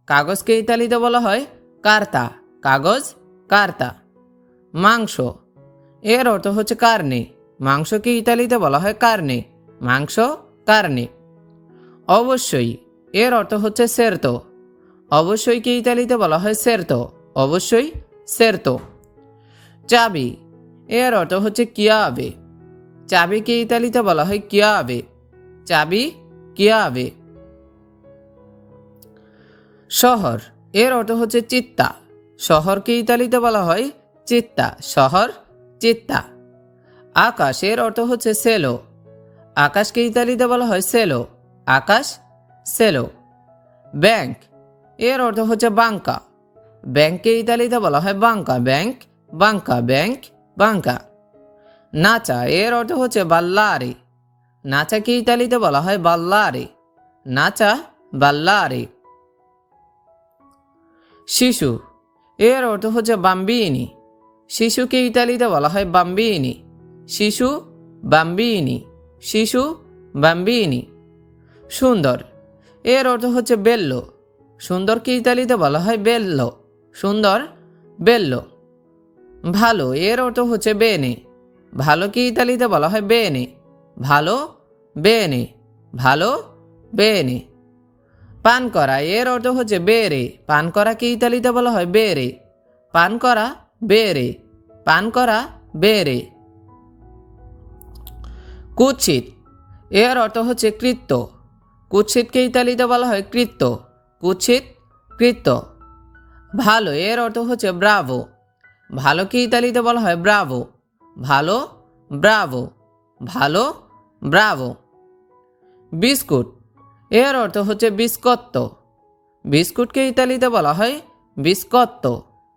কাগজকে ইতালিতে বলা হয় কার্তা। কাগজ কার্তা। মাংস এর অর্থ হচ্ছে কার্নে। মাংসকে ইতালিতে বলা হয় কার্নে। মাংস কার্নে। অবশ্যই এর অর্থ হচ্ছে সেরতো। অবশ্যইকে ইতালিতে বলা হয় সেরতো। অবশ্যই সেরতো। চাবি এর অর্থ হচ্ছে কিয়াবে। চাবিকে ইতালিতে বলা হয় কিয়াবে। চাবি কিয়াবে। শহর এর অর্থ হচ্ছে চিত্তা। শহরকে ইতালিতে বলা হয় চিত্তা। শহর চিত্তা। আকাশ এর অর্থ হচ্ছে সেলো। আকাশকে ইতালিতে বলা হয় সেলো। আকাশ সেলো। ব্যাংক এর অর্থ হচ্ছে বাঙ্কা। ব্যাংককে ইতালিতে বলা হয় বাঙ্কা। ব্যাংক বাঙ্কা। ব্যাংক বাঙ্কা। নাচা এর অর্থ হচ্ছে বাল্লারে। নাচাকে ইতালিতে বলা হয় বাল্লারে। নাচা বাল্লারে। শিশু এর অর্থ হচ্ছে বাম্বিনি। শিশুকে ইতালিতে বলা হয় বাম্বিনি। শিশু বাম্বিনি। শিশু বাম্বিনি। সুন্দর এর অর্থ হচ্ছে বেল্লো। সুন্দরকে ইতালিতে বলা হয় বেল্লো। সুন্দর বেল্লো। ভালো এর অর্থ হচ্ছে বেনে। ভালোকে ইতালিতে বলা হয় বেনে। ভালো বেনে। ভালো বেনে। পান করা এর অর্থ হচ্ছে বেরে। পান করাকে ইতালিতে বলা হয় বেরে। পান করা বেরে। পান করা বেরে। কুৎসিত এর অর্থ হচ্ছে কৃত্য। কুৎসিতকে ইতালিতে বলা হয় কৃত্য। কুৎসিত কৃত্য। ভালো এর অর্থ হচ্ছে ব্রাভো। ভালোকে ইতালিতে বলা হয় ব্রাভো। ভালো ব্রাভো। ভালো ব্রাভো। বিস্কুট এর অর্থ হচ্ছে বিস্কত্ত। বিস্কুটকে ইতালিতে বলা হয় বিস্কত্ত।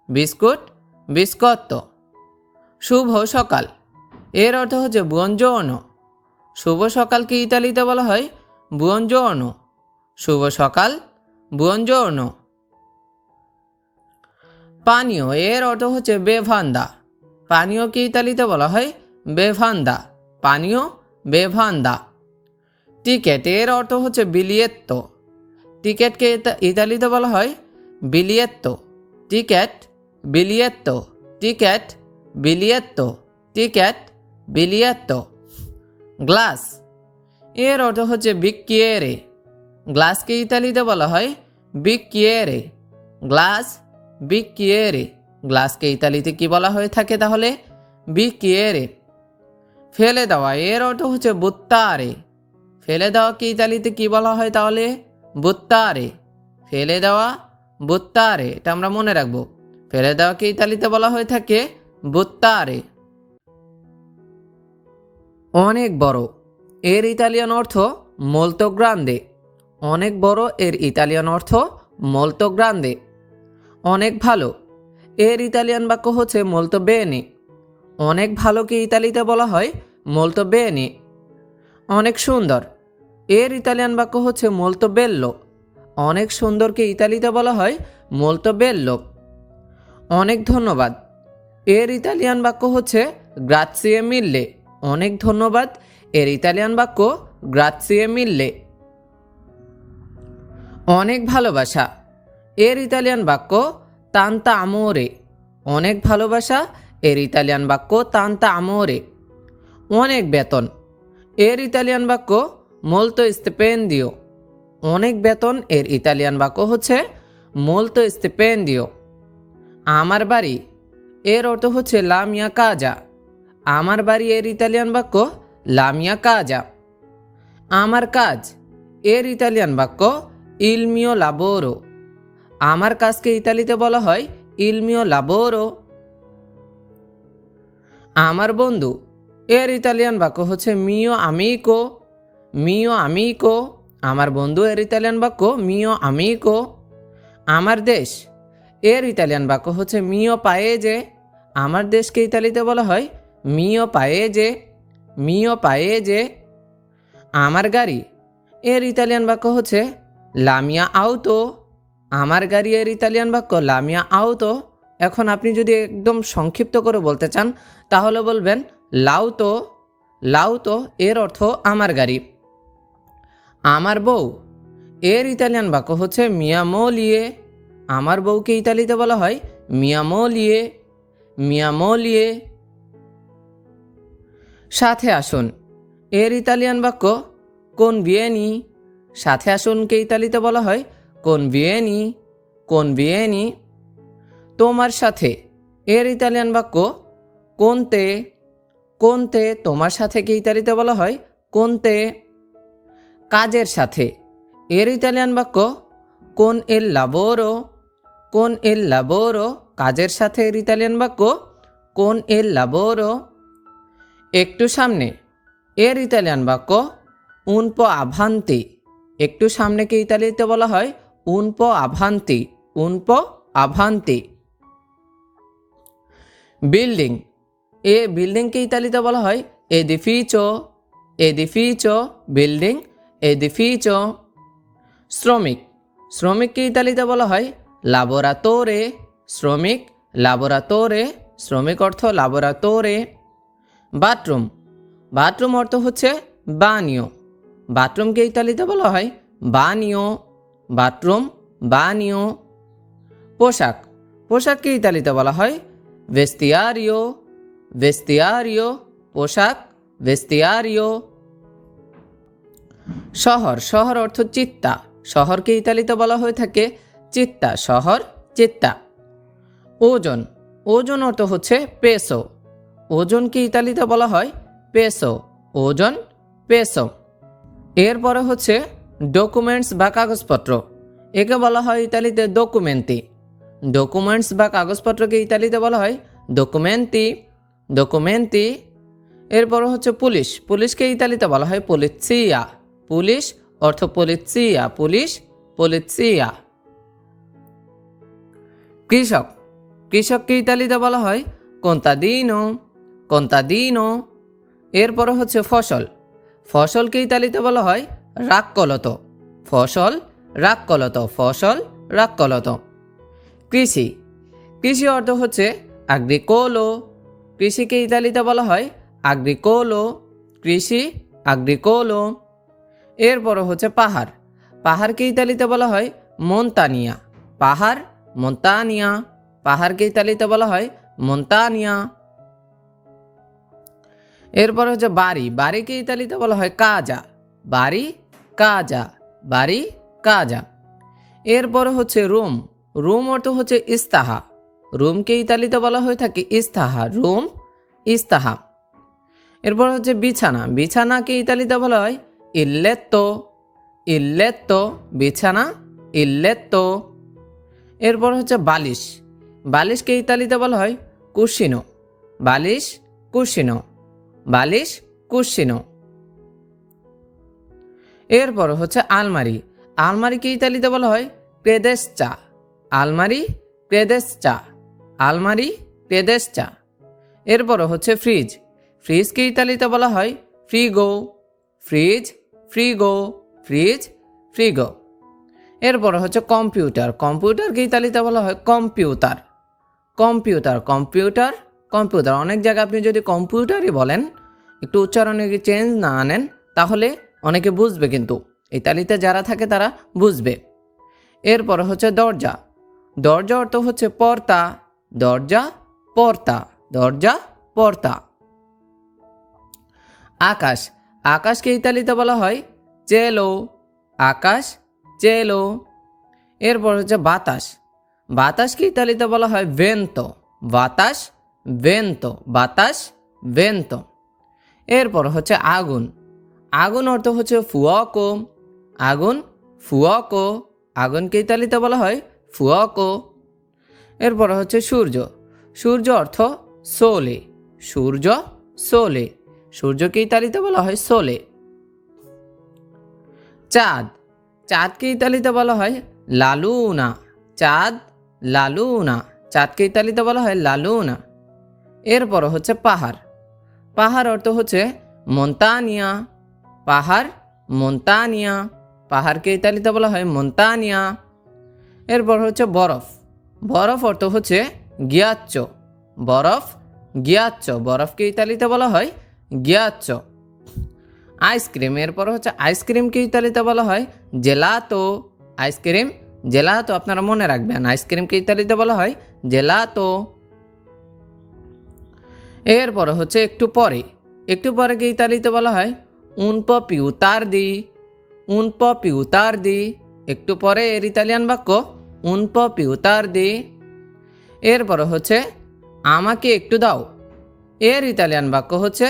বিস্কুট বিস্কত্ত। শুভ সকাল এর অর্থ হচ্ছে বুয়ঞ্জোর্নো। শুভ সকালকে ইতালিতে বলা হয় বুয়ঞ্জোর্নো। শুভ সকাল বুয়ঞ্জোর্নো। পানীয় এর অর্থ হচ্ছে বেভান্দা। পানীয়কে ইতালিতে বলা হয় বেভান্দা। পানীয় বেভান্দা। টিকেট এর অর্থ হচ্ছে বিলিয়েত্তো। টিকেটকে ইতালিতে বলা হয় বিলিয়েত্তো। টিকেট বিলিয়েত্তো। টিকেট বিলিয়েত্তো। টিকেট বিলিয়েত্তো। গ্লাস এর অর্থ হচ্ছে বিক্কিয়েরে। গ্লাসকে ইতালিতে বলা হয় বিক্কিয়েরে। গ্লাস বিক্কিয়েরে। গ্লাসকে ইতালিতে কি বলা হয়ে থাকে তাহলে? বিক্কিয়েরে। ফেলে দেওয়া এর অর্থ হচ্ছে বুত্তারে। ফেলে দেওয়াকে ইতালিতে কি বলা হয় তাহলে? বুত্তারে। ফেলে দেওয়া বুত্তারে। এটা আমরা মনে রাখবো। ফেলে দেওয়াকে ইতালিতে বলা হয়ে থাকে বুত্তারে। অনেক বড় এর ইতালিয়ান অর্থ মোলতো গ্রান্দে। অনেক বড় এর ইতালিয়ান অর্থ মোলতো গ্রান্দে। অনেক ভালো এর ইতালিয়ান বাক্য হচ্ছে মোলতো বেনে। অনেক ভালোকে ইতালিতে বলা হয় মোলতো বেনে। অনেক সুন্দর এর ইতালিয়ান বাক্য হচ্ছে মোলতো বেল্লো। অনেক সুন্দরকে ইতালিতে বলা হয় মোলতো বেল্লো। অনেক ধন্যবাদ এর ইতালিয়ান বাক্য হচ্ছে গ্রাৎসিয়ে মিল্লে। অনেক ধন্যবাদ এর ইতালিয়ান বাক্য গ্রাৎসিয়ে মিল্লে। অনেক ভালোবাসা এর ইতালিয়ান বাক্য তান্তা আমোরে। অনেক ভালোবাসা এর ইতালিয়ান বাক্য তান্তা আমোরে। অনেক বেতন এর ইতালিয়ান বাক্য মোলতো স্টিপেন্দিও। অনেক বেতন এর ইতালিয়ান বাক্য হচ্ছে মোলতো স্টিপেন্দিও। আমার বাড়ি এর অর্থ হচ্ছে লা মিয়া কাজা। আমার বাড়ি এর ইতালিয়ান বাক্য লা মিয়া কাজা। আমার কাজ এর ইতালিয়ান বাক্য ইল মিও লাবোরো। আমার কাজকে ইতালিতে বলা হয় ইল মিও লাবোরো। আমার বন্ধু এর ইতালিয়ান বাক্য হচ্ছে মিও আমিকো। মিও আমিকো। আমার বন্ধু এর ইতালিয়ান বাক্য মিও আমিকো। আমার দেশ, এর ইতালিয়ান বাক্য হচ্ছে মিও পায়েজে। আমার দেশকে ইতালিতে বলা হয় মিও পায়েজে, মিও পায়েজে। আমার গাড়ি, এর ইতালিয়ান বাক্য হচ্ছে লামিয়া আউতো। আমার গাড়ি এর ইতালিয়ান বাক্য লামিয়া আউতো। এখন আপনি যদি একদম সংক্ষিপ্ত করে বলতে চান তাহলে বলবেন লাউতো। লাউতো এর অর্থ আমার গাড়ি। আমার বউ, এর ইতালিয়ান বাক্য হচ্ছে মিয়া মোলিয়ে। আমার বউকে ইতালিতে বলা হয় মিয়া মোলিয়ে, মিয়া মোলিয়ে। সাথে আসুন, এর ইতালিয়ান বাক্য কোন ভিয়েনি। সাথে আসুনকে ইতালিতে বলা হয় কোন ভিয়েনি, কোন ভিয়েনি। তোমার সাথে, এর ইতালিয়ান বাক্য কোনতে। কোনতে তোমার সাথেকে ইতালিতে বলা হয় কোনতে। কাজের সাথে, এর ইতালিয়ান বাক্য কোন এল লাবোরো। কোন এল লাবোরো কাজের সাথে এর ইতালিয়ান বাক্য কোন এল লাবোরো। একটু সামনে, এর ইতালিয়ান বাক্য উন পো আভান্তি। একটু সামনেকে ইতালিতে বলা হয় উন পো আভান্তি, উন পো আভান্তি। বিল্ডিং, এ বিল্ডিংকে ইতালিতে বলা হয় এদিফিচো, এদিফিচো বিল্ডিং, এদিফিচো। শ্রমিক, শ্রমিককে ইতালিতে বলা হয় লাবোরাতোরে, শ্রমিক, লাবোরাতোরে, শ্রমিক অর্থ লাবোরাতোরে। বাথরুম, বাথরুম অর্থ হচ্ছে বানিও। বাথরুমকে ইতালিতে বলা হয় বানিও, বাথরুম, বানিও। পোশাক, পোশাককে ইতালিতে বলা হয় ভেস্তিয়ারিও, ভেস্তিয়ারিও পোশাক, ভেস্তিয়ারিও। শহর, শহর অর্থ চিত্তা। শহরকে ইতালিতে বলা হয়ে থাকে চিত্তা, শহর, চিত্তা। ওজন, ওজন অর্থ হচ্ছে পেসো। ওজনকে ইতালিতে বলা হয় পেসো, ওজন, পেসো। এরপরে হচ্ছে ডকুমেন্টস বা কাগজপত্র। একে বলা হয় ইতালিতে ডকুমেন্তি। ডকুমেন্টস বা কাগজপত্রকে ইতালিতে বলা হয় ডকুমেন্তি, ডকুমেন্তি। এরপর হচ্ছে পুলিশ, পুলিশকে ইতালিতে বলা হয় পুলিৎসিয়া। পুলিশ অর্থ পুলিৎসিয়া, পুলিশ, পুলিৎসিয়া। কৃষক, কৃষককে ইতালিতে বলা হয় কোন্তাদিনো, কোন্তাদিনো। এরপর হচ্ছে ফসল, ফসলকে ইতালিতে বলা হয় রাক্কলতো। ফসল, রাক্কলতো, ফসল, রাক্কলতো। কৃষি, কৃষি অর্থ হচ্ছে আগ্রিকোলো। কৃষিকে ইতালিতে বলা হয় আগ্রিকোলো, কৃষি, আগ্রিকোলো। এরপর হচ্ছে পাহাড়, পাহাড়কে ইতালিতে বলা হয় মন্তানিয়া। পাহাড়, মন্তানিয়া, পাহাড়কে ইতালিতে বলা হয় মন্তানিয়া। এরপর হচ্ছে বাড়ি, বাড়িকে ইতালিতে বলা হয় কাজা। বাড়ি, কাজা, বাড়ি, কাজা। এরপর হচ্ছে রুম, রুম অর্থ হচ্ছে ইস্তাহা। রুমকে ইতালিতে বলা হয়ে থাকে ইস্তাহা, রুম, ইস্তাহা। এরপর হচ্ছে বিছানা, বিছানাকে ইতালিতে বলা হয় ইল্লেত্তো, ইল্লেত্তো বিছানা, ইল্লেত্তো। এরপর হচ্ছে বালিশ, বালিশকে ইতালিতে বলা হয় কুশিনো। বালিশ, কুশিনো, বালিশ, কুশিনো। এরপর হচ্ছে আলমারি, আলমারিকে ইতালিতে বলা হয় ক্রেদেসচা। আলমারি, ক্রেদেসচা, আলমারি, ক্রেদেসচা। এরপর হচ্ছে ফ্রিজ, ফ্রিজকে ইতালিতে বলা হয় ফ্রিগো। Fridge, ফ্রিগো, fridge, ফ্রিগো। এরপর হচ্ছে কম্পিউটার, কম্পিউটারকে ইতালিতে বলা হয় কম্পিউটার। Computer, computer, computer. অনেক জায়গায় আপনি যদি কম্পিউটারই বলেন, একটু উচ্চারণে চেঞ্জ না আনেন তাহলে অনেকে বুঝবে, কিন্তু ইতালিতে যারা থাকে তারা বুঝবে। এরপর হচ্ছে দরজা, দরজা অর্থ হচ্ছে পর্তা। দরজা, পর্তা, দরজা, পর্তা। আকাশ, আকাশকে ইতালিতে বলা হয় চেলো। আকাশ, চেলো। এরপর হচ্ছে বাতাস, বাতাসকে ইতালিতে বলা হয় ভেন্তো। বাতাস, ভেন্তো, বাতাস, ভেন্তো। এরপর হচ্ছে আগুন, আগুন অর্থ হচ্ছে ফুয়াকো। আগুন, ফুয়াকো, আগুনকে ইতালিতে বলা হয় ফুয়াকো। এরপর হচ্ছে সূর্য, সূর্য অর্থ সোলে। সূর্য, সোলে, সূর্যকে ইতালিতে বলা হয় সোলে। চাঁদ, চাঁদকে ইতালিতে বলা হয় লালুনা। চাঁদ, লালুনা, চাঁদকে ইতালিতে বলা হয় লালুনা। এরপর হচ্ছে পাহাড়, পাহাড় অর্থ হচ্ছে মন্তানিয়া, পাহাড় মন্তানিয়া, পাহাড়কে ইতালিতে বলা হয় মন্তানিয়া। এরপর হচ্ছে বরফ, বরফ অর্থ হচ্ছে গিয়াচ্চো, বরফ গিয়াচ্চো, বরফকে ইতালিতে বলা হয় গিয়াচ্চো। আইসক্রিম, এরপর হচ্ছে আইসক্রিমকে ইতালিতে বলা হয় জেলাতো, আইসক্রিম জেলাতো, আপনারা মনে রাখবেন আইসক্রিমকে ইতালিতে বলা হয় জেলাতো। এরপর হচ্ছে একটু পরে, একটু পরেকে ইতালিতে বলা হয় উন প পিউ তার্দি, উন প পিউ তার্দি, একটু পরে এর ইতালিয়ান বাক্য উন প পিউ তার্দি। এরপর হচ্ছে আমাকে একটু দাও, এর ইতালিয়ান বাক্য হচ্ছে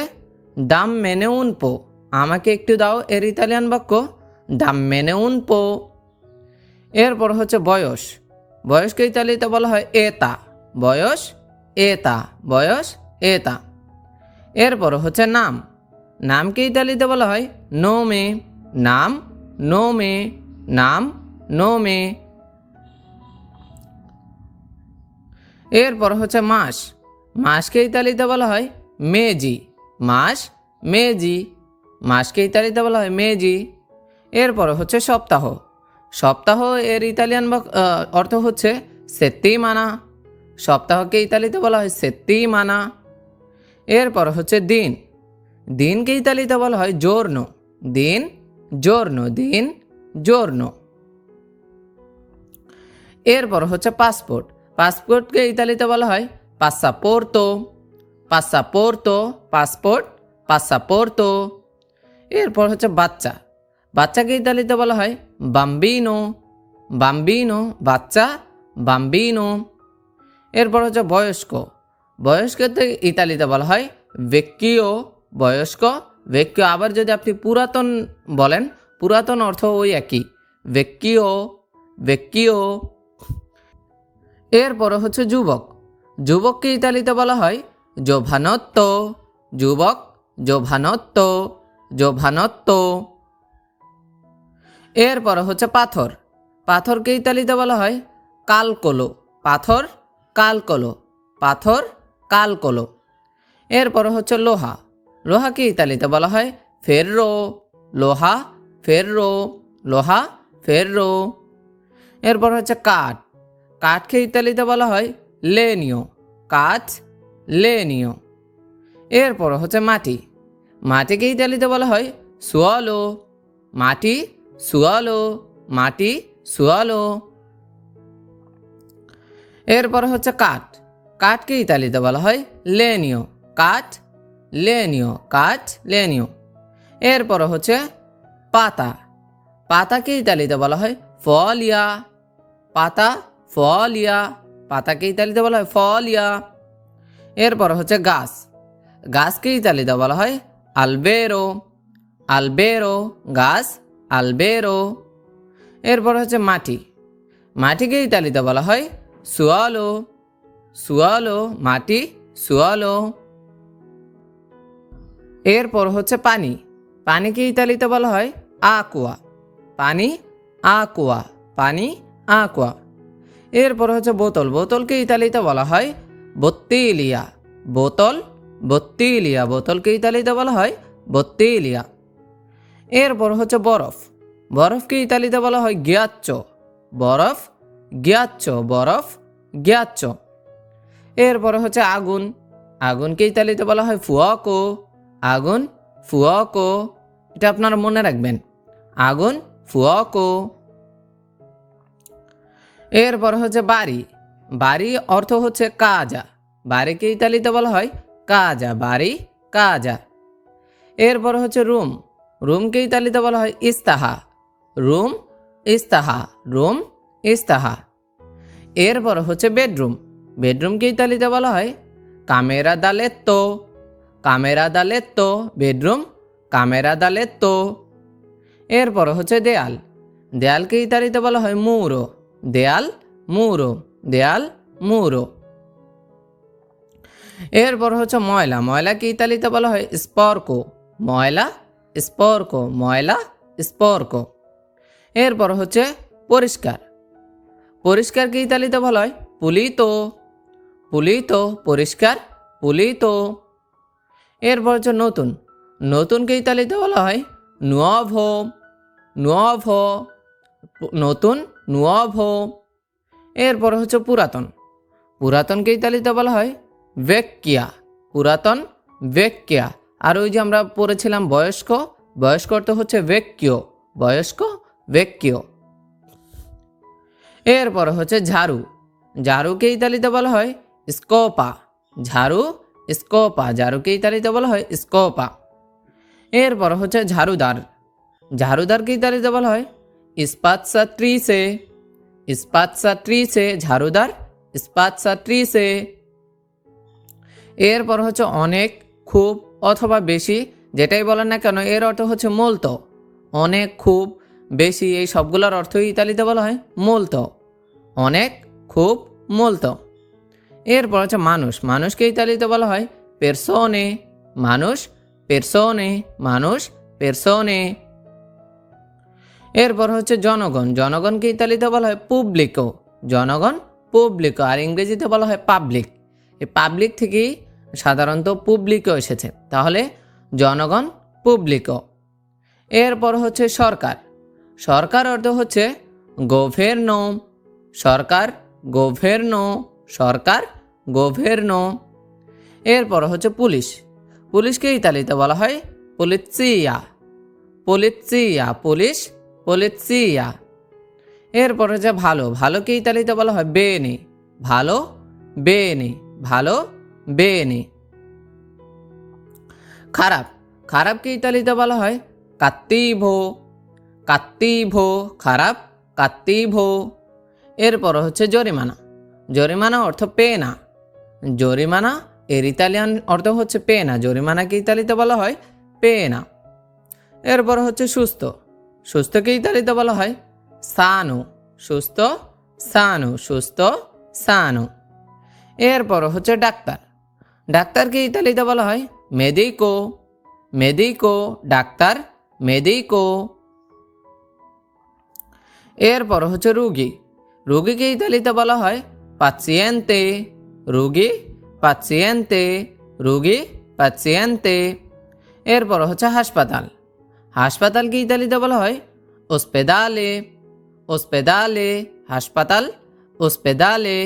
দাম মেনে উন পো, আমাকে একটু দাও এর ইতালিয়ান বাক্য দাম মেনে উন পো। এরপর হচ্ছে বয়স, বয়সকে ইতালিতে বলা হয় এতা, বয়স এতা, বয়স এতা। এরপর হচ্ছে নাম, নামকে ইতালিতে বলা হয় নোমে, নাম নোমে, নাম নোমে। এরপর হচ্ছে মাস, মাসকে ইতালিতে বলা হয় মেজি, মাস মেজি, মাসকে ইতালিতে বলা হয় মেজি। এরপর হচ্ছে সপ্তাহ, সপ্তাহ এর ইতালিয়ান অর্থ হচ্ছে সেত্তিমানা, সপ্তাহকে ইতালিতে বলা হয় সেত্তিমানা। এরপর হচ্ছে দিন, দিনকে ইতালিতে বলা হয় জোর্নো, দিন জোর্নো, দিন জোর্নো। এরপর হচ্ছে পাসপোর্ট, পাসপোর্টকে ইতালিতে বলা হয় পাসাপোর্তো, পাসাপোর্তো, পাসপোর্ট পাসাপোর্তো। এরপর হচ্ছে বাচ্চা, বাচ্চাকে ইতালিতে বলা হয় বাম্বিনো, বাম্বিনো, বাচ্চা বাম্বিনো। এরপর হচ্ছে বয়স্ক, বয়স্কতে ইতালিতে বলা হয় ভেক্কিও, বয়স্ক ভেক্কিও। আবার যদি আপনি পুরাতন বলেন, পুরাতন অর্থ ওই একই, ভেক্কিও ভেক্কিও। এরপর হচ্ছে যুবক, যুবককে ইতালিতে বলা হয় জোভানত্তো, যুবক জোভানত্তো, জোভানত্তো। এরপর হচ্ছে পাথর, পাথরকে ইতালিতে বলা হয় কালকোলো, পাথর কালকোলো, পাথর কালকোলো। এরপর হচ্ছে লোহা, লোহাকে ইতালিতে বলা হয় ফেররো, লোহা ফেররো, লোহা ফেররো। এরপর হচ্ছে কাঠ, কাঠকে ইতালিতে বলা হয় লেনিও, কাঠ লেনিও। এরপর হচ্ছে মাটি, মাটিকে ইতালিতে বলা হয় সুয়ালো, মাটি সুয়ালো, মাটি সুয়ালো। এরপর হচ্ছে কাঠ, কাঠকে ইতালিতে বলা হয় লেনিও, কাঠ লেনিও, কাঠ লেনিও। এরপর হচ্ছে পাতা, পাতাকে ইতালিতে বলা হয় ফলিয়া, পাতা ফলিয়া, পাতাকে ইতালিতে বলা হয় ফলিয়া। এরপর হচ্ছে গাছ, গাছকে ইতালিতে বলা হয় আলবেরো, আলবেরো, গাছ আলবেরো। এরপর হচ্ছে মাটি, মাটিকে ইতালিতে বলা হয় সুয়ালো, সুয়ালো, মাটি সুয়ালো। এরপর হচ্ছে পানি, পানিকে ইতালিতে বলা হয় আকুয়া, পানি আকুয়া, পানি আকুয়া। এরপর হচ্ছে বোতল, বোতলকে ইতালিতে বলা হয় বত্তিলিয়া, বোতল বত্তিলিয়া, বোতলকে ইতালিতে বলা হয় বত্তিলিয়া। এরপর হচ্ছে বরফ, বরফকে ইতালিতে বলা হয় গিয়াচ্চো, বরফ গিয়াচ্চো, বরফ গিয়াচ্চো। এরপর হচ্ছে আগুন, আগুনকে ইতালিতে বলা হয় ফুয়াকো, আগুন ফুয়াকো, এটা আপনারা মনে রাখবেন, আগুন ফুয়াকো। এরপর হচ্ছে বাড়ি, বাড়ি অর্থ হচ্ছে কাজা, বাড়িকে ইতালিতে বলা হয় কাজা, বাড়ি কাজা। এরপর হচ্ছে রুম, রুমকে ইতালিতে বলা হয় ইস্তাহা, রুম ইস্তাহা, রুম ইস্তাহা। এরপর হচ্ছে বেডরুম, বেডরুমকে ইতালিতে বলা হয় কামেরা দা লেত্তো, কামেরা দা লেত্তো, বেডরুম কামেরা দা লেত্তো। এরপর হচ্ছে দেয়াল, দেয়ালকে ইতালিতে বলা হয় মুরো, দেয়াল মুরো, দেয়াল মুরো। এরপর হচ্ছে ময়লা, ময়লাকে ইতালিতে বলা হয় স্পর্কো, ময়লা স্পর্কো, ময়লা স্পর্কো। এরপর হচ্ছে পরিষ্কার, পরিষ্কারকে ইতালিতে বলা হয় পুলিতো, পুলিতো পরিষ্কার, পুলিতো। এরপর হচ্ছে নতুন, নতুনকে ইতালিতে বলা হয় নুয়োভো, নুয়োভো নতুন, নুয়োভো। এরপর হচ্ছে পুরাতন, পুরাতনকে ইতালিতে বলা হয় ভেক্কিয়া, পুরাতন, ভেক্কিয়া। আর ওই যে আমরা পড়েছিলাম বয়স্ক, বয়স্ক অর্থ হচ্ছে ভেক্কিও, বয়স্ক, ভেক্কিও। এরপর হচ্ছে ঝাড়ু, ঝাড়ুকে ইতালিতে বলা হয় স্কোপা, ঝাড়ু, স্কোপা, ঝাড়ুকে ইতালিতে বলা হয় স্কোপা। এরপর হচ্ছে ঝাড়ুদার, ঝাড়ুদারকে ইতালিতে বলা হয় স্পাৎসাট্রিসে, স্পাৎসাট্রিসে, ঝাড়ুদার, স্পাৎসাট্রিসে। এরপর হচ্ছে অনেক, খুব অথবা বেশি, যেটাই বলেন না কেন এর অর্থ হচ্ছে মোলতো, অনেক, খুব, বেশি, এই সবগুলোর অর্থই ইতালিতে বলা হয় মোলতো, অনেক, খুব, মোলতো। এরপর হচ্ছে মানুষ, মানুষকে ইতালিতে বলা হয় পেরসোনে, মানুষ, পেরসোনে, মানুষ, পেরসোনে। এরপর হচ্ছে জনগণ, জনগণকে ইতালিতে বলা হয় পুবলিকো, জনগণ, পুবলিকো। আর ইংরেজিতে বলা হয় পাবলিক, এই পাবলিক থেকেই সাধারণত পুবলিকো এসেছে, তাহলে জনগণ, পুবলিকো। এরপর হচ্ছে সরকার, সরকার অর্থ হচ্ছে গোভের্নো, সরকার, গোভের্নো, সরকার, গোভের্নো। এরপর হচ্ছে পুলিশ, পুলিশকে ইতালিতে বলা হয় পুলিৎসিয়া, পুলিৎসিয়া, পুলিশ, পুলিৎসিয়া। এরপর হচ্ছে ভালো, ভালোকে ইতালিতে বলা হয় বেনে, ভালো, বেনে, ভালো, বেনে। খারাপ, খারাপকে ইতালিতে বলা হয় কাত্তিভো, কাত্তিভো, খারাপ, কাত্তিভো। এরপর হচ্ছে জরিমানা, জরিমানা অর্থ পেনা, জরিমানা এর ইতালিয়ান অর্থ হচ্ছে পেনা, জরিমানাকে ইতালিতে বলা হয় পেনা। এরপর হচ্ছে সুস্থ, সুস্থকে ইতালিতে বলা হয় সানো, সুস্থ, সানো, সুস্থ, সানো। এরপর হচ্ছে ডাক্তার, ডাক্তারকে ইতালিতে বলা হয় মেদিকো, মেদিকো, ডাক্তার, মেদিকো। এরপর হচ্ছে রুগী, রুগীকে ইতালিতে বলা হয় পাচিয়েন্তে, রুগী, পাচিয়েন্তে, রুগী, পাচিয়েন্তে। এরপর হচ্ছে হাসপাতাল, হাসপাতালকে ইতালিতে বলা হয় ওস্পেদালে, ওস্পেদালে, হাসপাতাল, ওস্পেদালে।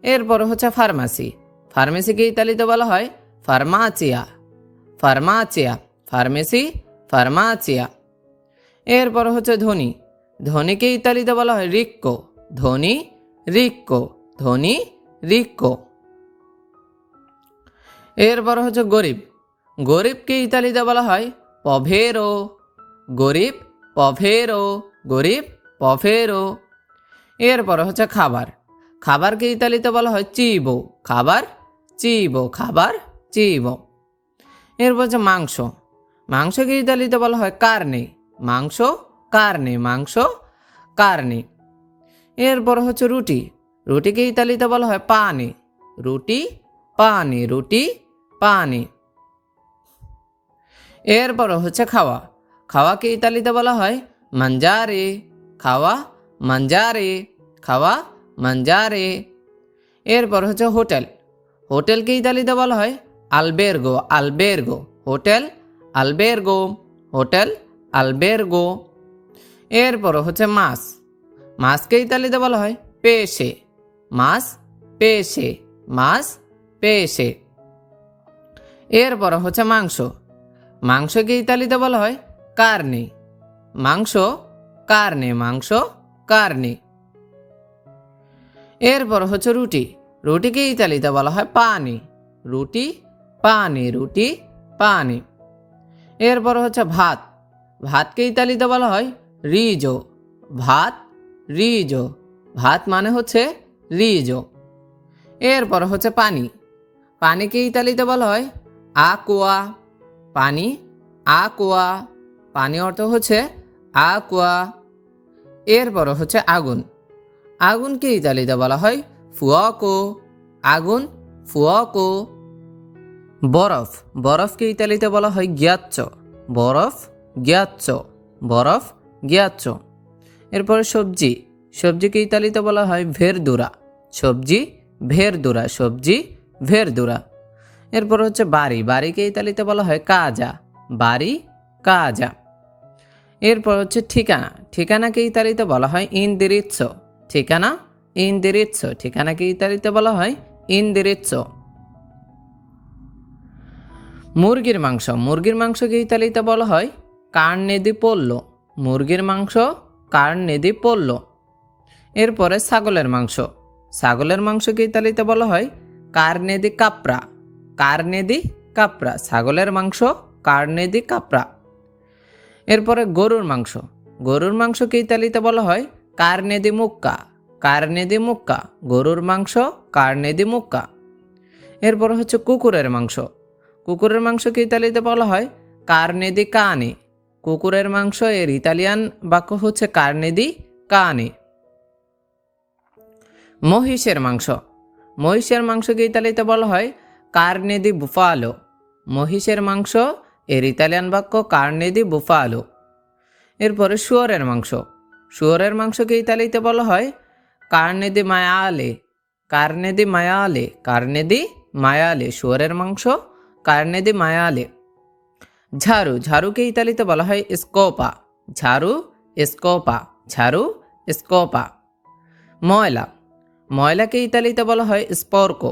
এরপর হচ্ছে ফার্মাসি, ফার্মেসিকে ইতালিতে বলা হয় ফার্মাচিয়া, ফার্মাচিয়া, ফার্মেসি, ফার্মাচিয়া। এরপর হচ্ছে ধনী, ধনীকে ইতালিতে বলা হয় রিক্কো, ধনী, রিক্কো, ধনী, রিক্কো। এরপর হচ্ছে গরিব, গরিবকে ইতালিতে বলা হয় পভেরো, গরিব, পভেরো, গরিব, পভেরো। এরপর হচ্ছে খাবার, খাবারকে ইতালিতে বলা হয় চিবো, খাবার, চিবো, খাবার, চিবো। এরপর হচ্ছে মাংস, মাংসকে ইতালিতে বলা হয় কার্নে, মাংস, কার্নে, মাংস, কার্নে। এরপর হচ্ছে রুটি, রুটিকে ইতালিতে বলা হয় পানে, রুটি, পানে, রুটি, পানে। এরপর হচ্ছে খাওয়া, খাওয়াকে ইতালিতে বলা হয় মাঞ্জারে, খাওয়া, মাঞ্জারে, খাওয়া, মাঞ্জারে। এরপর হচ্ছে হোটেল, হোটেলকে ইতালিতে বলা হয় আলবেরগো, আলবেরগো, হোটেল, আলবেরগো, হোটেল, আলবেরগো। এরপর হচ্ছে মাছ, মাছকে ইতালিতে বলা হয় পেশে, মাছ, পেশে, মাছ, পেশে। এরপর হচ্ছে মাংস, মাংসকে ইতালিতে বলা হয় কার্নে, মাংস, কার্নে, মাংস, কার্নে। এরপর হচ্ছে রুটি, রুটিকে ইতালিতে বলা হয় পানে, রুটি, পানে, রুটি, পানে। এরপর হচ্ছে ভাত, ভাতকে ইতালিতে বলা হয় রিজো, ভাত, রিজো, ভাত মানে হচ্ছে রিজো। এরপর হচ্ছে পানি, পানিকে ইতালিতে বলা হয় aqua, পানি, aqua, পানি অর্থ হচ্ছে aqua। এরপর হচ্ছে আগুন, আগুনকে ইতালিতে বলা হয় ফুয়াকো, আগুন, ফুয়াকো। বরফ, বরফকে ইতালিতে বলা হয় গিয়াচ্চো, বরফ, গিয়াচ্চো, বরফ, গিয়াচ্চো। এরপরে সবজি, সবজিকে ইতালিতে বলা হয় ভেরদুরা। সবজি ভেরদুরা, সবজি ভেরদুরা। এরপর হচ্ছে বাড়ি, বাড়িকে ইতালিতে বলা হয় কাজা, বাড়ি কাজা। এরপর হচ্ছে ঠিকানা, ঠিকানাকে ইতালিতে বলা হয় ইন্দিরিৎসো, ঠিকানা ইন্দিরিৎসো, ঠিকানাকে ইতালিতে বলা হয় ইন্দিরিৎসো। মুরগির মাংস, মুরগির মাংসকে ইতালিতে বলা হয় কার্নে দি পোল্লো, মুরগির মাংস কার্নে দি পোল্লো। এরপরে ছাগলের মাংস, ছাগলের মাংসকে ইতালিতে বলা হয় কার্নে দি কাপ্রা, কার্নে দি কাপ্রা, ছাগলের মাংস কার্নে দি কাপ্রা। এরপরে গরুর মাংস, গরুর মাংসকে ইতালিতে বলা হয় কার্নে দি মুক্কা, কার্নে দি মুক্কা, গরুর মাংস কার্নে দি মুক্কা। এরপর হচ্ছে কুকুরের মাংস, কুকুরের মাংসকে ইতালিতে বলা হয় কার্নে দি কানে, কুকুরের মাংস এর ইতালিয়ান বাক্য হচ্ছে কার্নে দি কানে। মহিষের মাংস, মহিষের মাংসকে ইতালিতে বলা হয় কার্নে দি বুফালো, মহিষের মাংস এর ইতালিয়ান বাক্য কার্নে দি বুফালো। এরপরে শুয়োরের মাংস, শুয়োরের মাংসকে ইতালিতে বলা হয় কার্নে দি মায়ালে, কার্নে দি মায়ালে, কার্নে দি মায়ালে, শুয়োরের মাংস কার্নে দি মায়ালে। ঝাড়ু, ঝাড়ুকে ইতালিতে বলা হয় স্কোপা, ঝাড়ু স্কোপা, ঝাড়ু স্কোপা। ময়লা, ময়লাকে ইতালিতে বলা হয় স্পর্কো,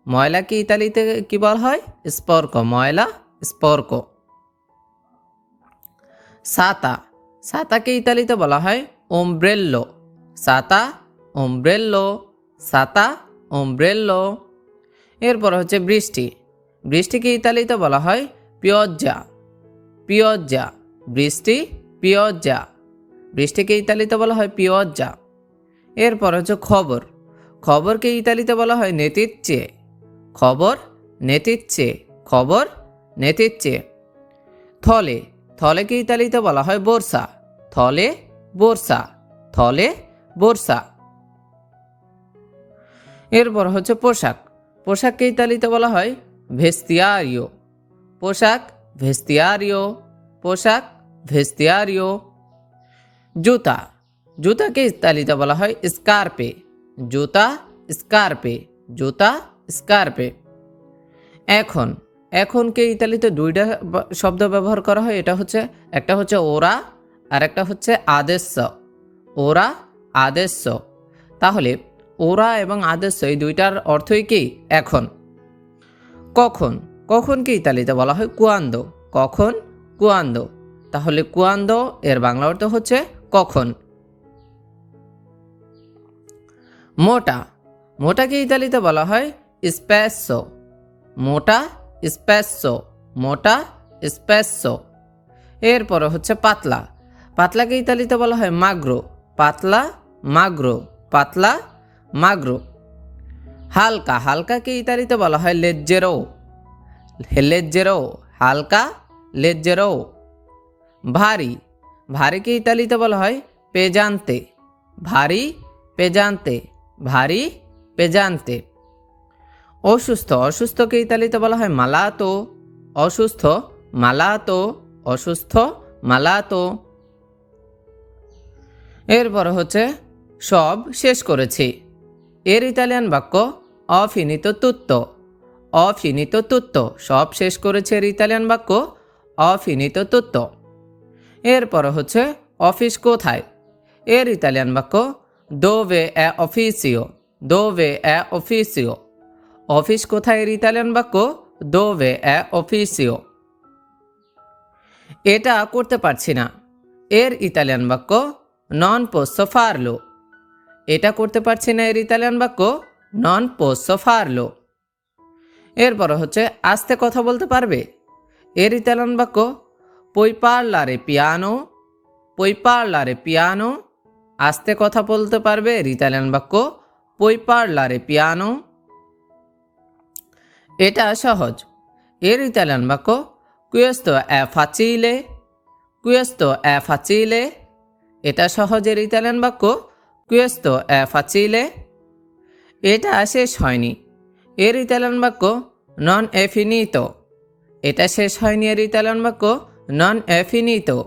ময়লাকে ইতালিতে কি বলা হয় স্পর্কো, ময়লা স্পর্কো। ছাতা, ছাতাকে ইতালিতে বলা হয় ওমব্রেল্লো, ছাতা ওমব্রেল্লো, ছাতা ওমব্রেল্লো। এরপর হচ্ছে বৃষ্টি, বৃষ্টিকে ইতালিতে বলা হয় পিওজ্জা, পিওজ্জা, বৃষ্টি পিওজ্জা, বৃষ্টিকে ইতালিতে বলা হয় পিওজ্জা। এরপর হচ্ছে খবর, খবরকে ইতালিতে বলা হয় নেতিচ্ছে, খবর নেতিচ্ছে, খবর নেতিচ্ছে। থলে, থলেকে ইতালিতে বলা হয় বোরসা, থলে বোরসা, থলে বোরসা। এরপর হচ্ছে পোশাক, পোশাককে ইতালিতে বলা হয় ভেস্তিয়ারিও, পোশাক ভেস্তিয়ারিও, পোশাক ভেস্তিয়ারিও। জুতা, জুতাকে ইতালিতে বলা হয় স্কার্পে, জুতা স্কার্পে, জুতা স্কার্পে। এখন, এখনকে ইতালিতে দুইটা শব্দ ব্যবহার করা হয়, এটা হচ্ছে একটা হচ্ছে ওরা আর একটা হচ্ছে আদেশ্য, ওরা আদেশ্য। তাহলে ওরা এবং আদেশ্য এই দুইটার অর্থই কি এখন। কখন, কখনকে ইতালিতে বলা হয় কুয়ান্দো, কখন কুয়ান্দো, তাহলে কুয়ান্দো এর বাংলা অর্থ হচ্ছে কখন। মোটা, মোটাকে ইতালিতে বলা হয় স্পেসো, মোটা স্পেসো, মোটা স্পেসো। এরপর হচ্ছে পাতলা, পাতলাকে ইতালিতে বলা হয় মাগ্রো, পাতলা মাগ্রো, পাতলা মাগ্রো। হালকা, হালকাকে ইতালিতে বলা হয় লেজ্জেরো, লেজ্জেরো, হালকা লেজ্জেরো। ভারী, ভারীকে ইতালিতে বলা হয় পেজান্তে, ভারী পেজান্তে, ভারী পেজান্তে। অসুস্থ, অসুস্থকে ইতালিতে বলা হয় মালাতো, অসুস্থ মালাতো, অসুস্থ মালাতো। এরপর হচ্ছে সব শেষ করেছি, এর ইতালিয়ান বাক্য অফিনিত তুত্তো, অফিনিত তুত্তো, সব শেষ করেছে এর ইতালিয়ান বাক্য অফিনিত তুত্তো। এরপর হচ্ছে অফিস কোথায়, এর ইতালিয়ান বাক্য দোভে এ অফিসিও, দোভে এ অফিসিও, অফিস কোথায় এর ইতালিয়ান বাক্য দোভে এ অফিসিও। এটা করতে পারছি না, এর ইতালিয়ান বাক্য নন পোসো ফারলো, এটা করতে পারছি না এর ইতালিয়ান বাক্য নন পোসো ফারলো। এরপর হচ্ছে আস্তে কথা বলতে পারবে, এর ইতালিয়ান বাক্য পুই পারলারে পিয়ানো, পুই পারলারে পিয়ানো, আস্তে কথা বলতে পারবে এর ইতালিয়ান বাক্য পুই পারলারে পিয়ানো। এটা সহজ, এর ইতালিয়ান বাক্য কুয়েস্তো এ ফাচিলে, কুয়েস্তো এ ফাচিলে, এটা সহজের ইতালিয়ান বাক্য কুয়েস্তো এ ফাচিলে। এটা শেষ হয়নি, এর ইতালিয়ান বাক্য নন এ ফিনিতো, এটা শেষ হয়নি এর ইতালিয়ান বাক্য নন এ ফিনিতো,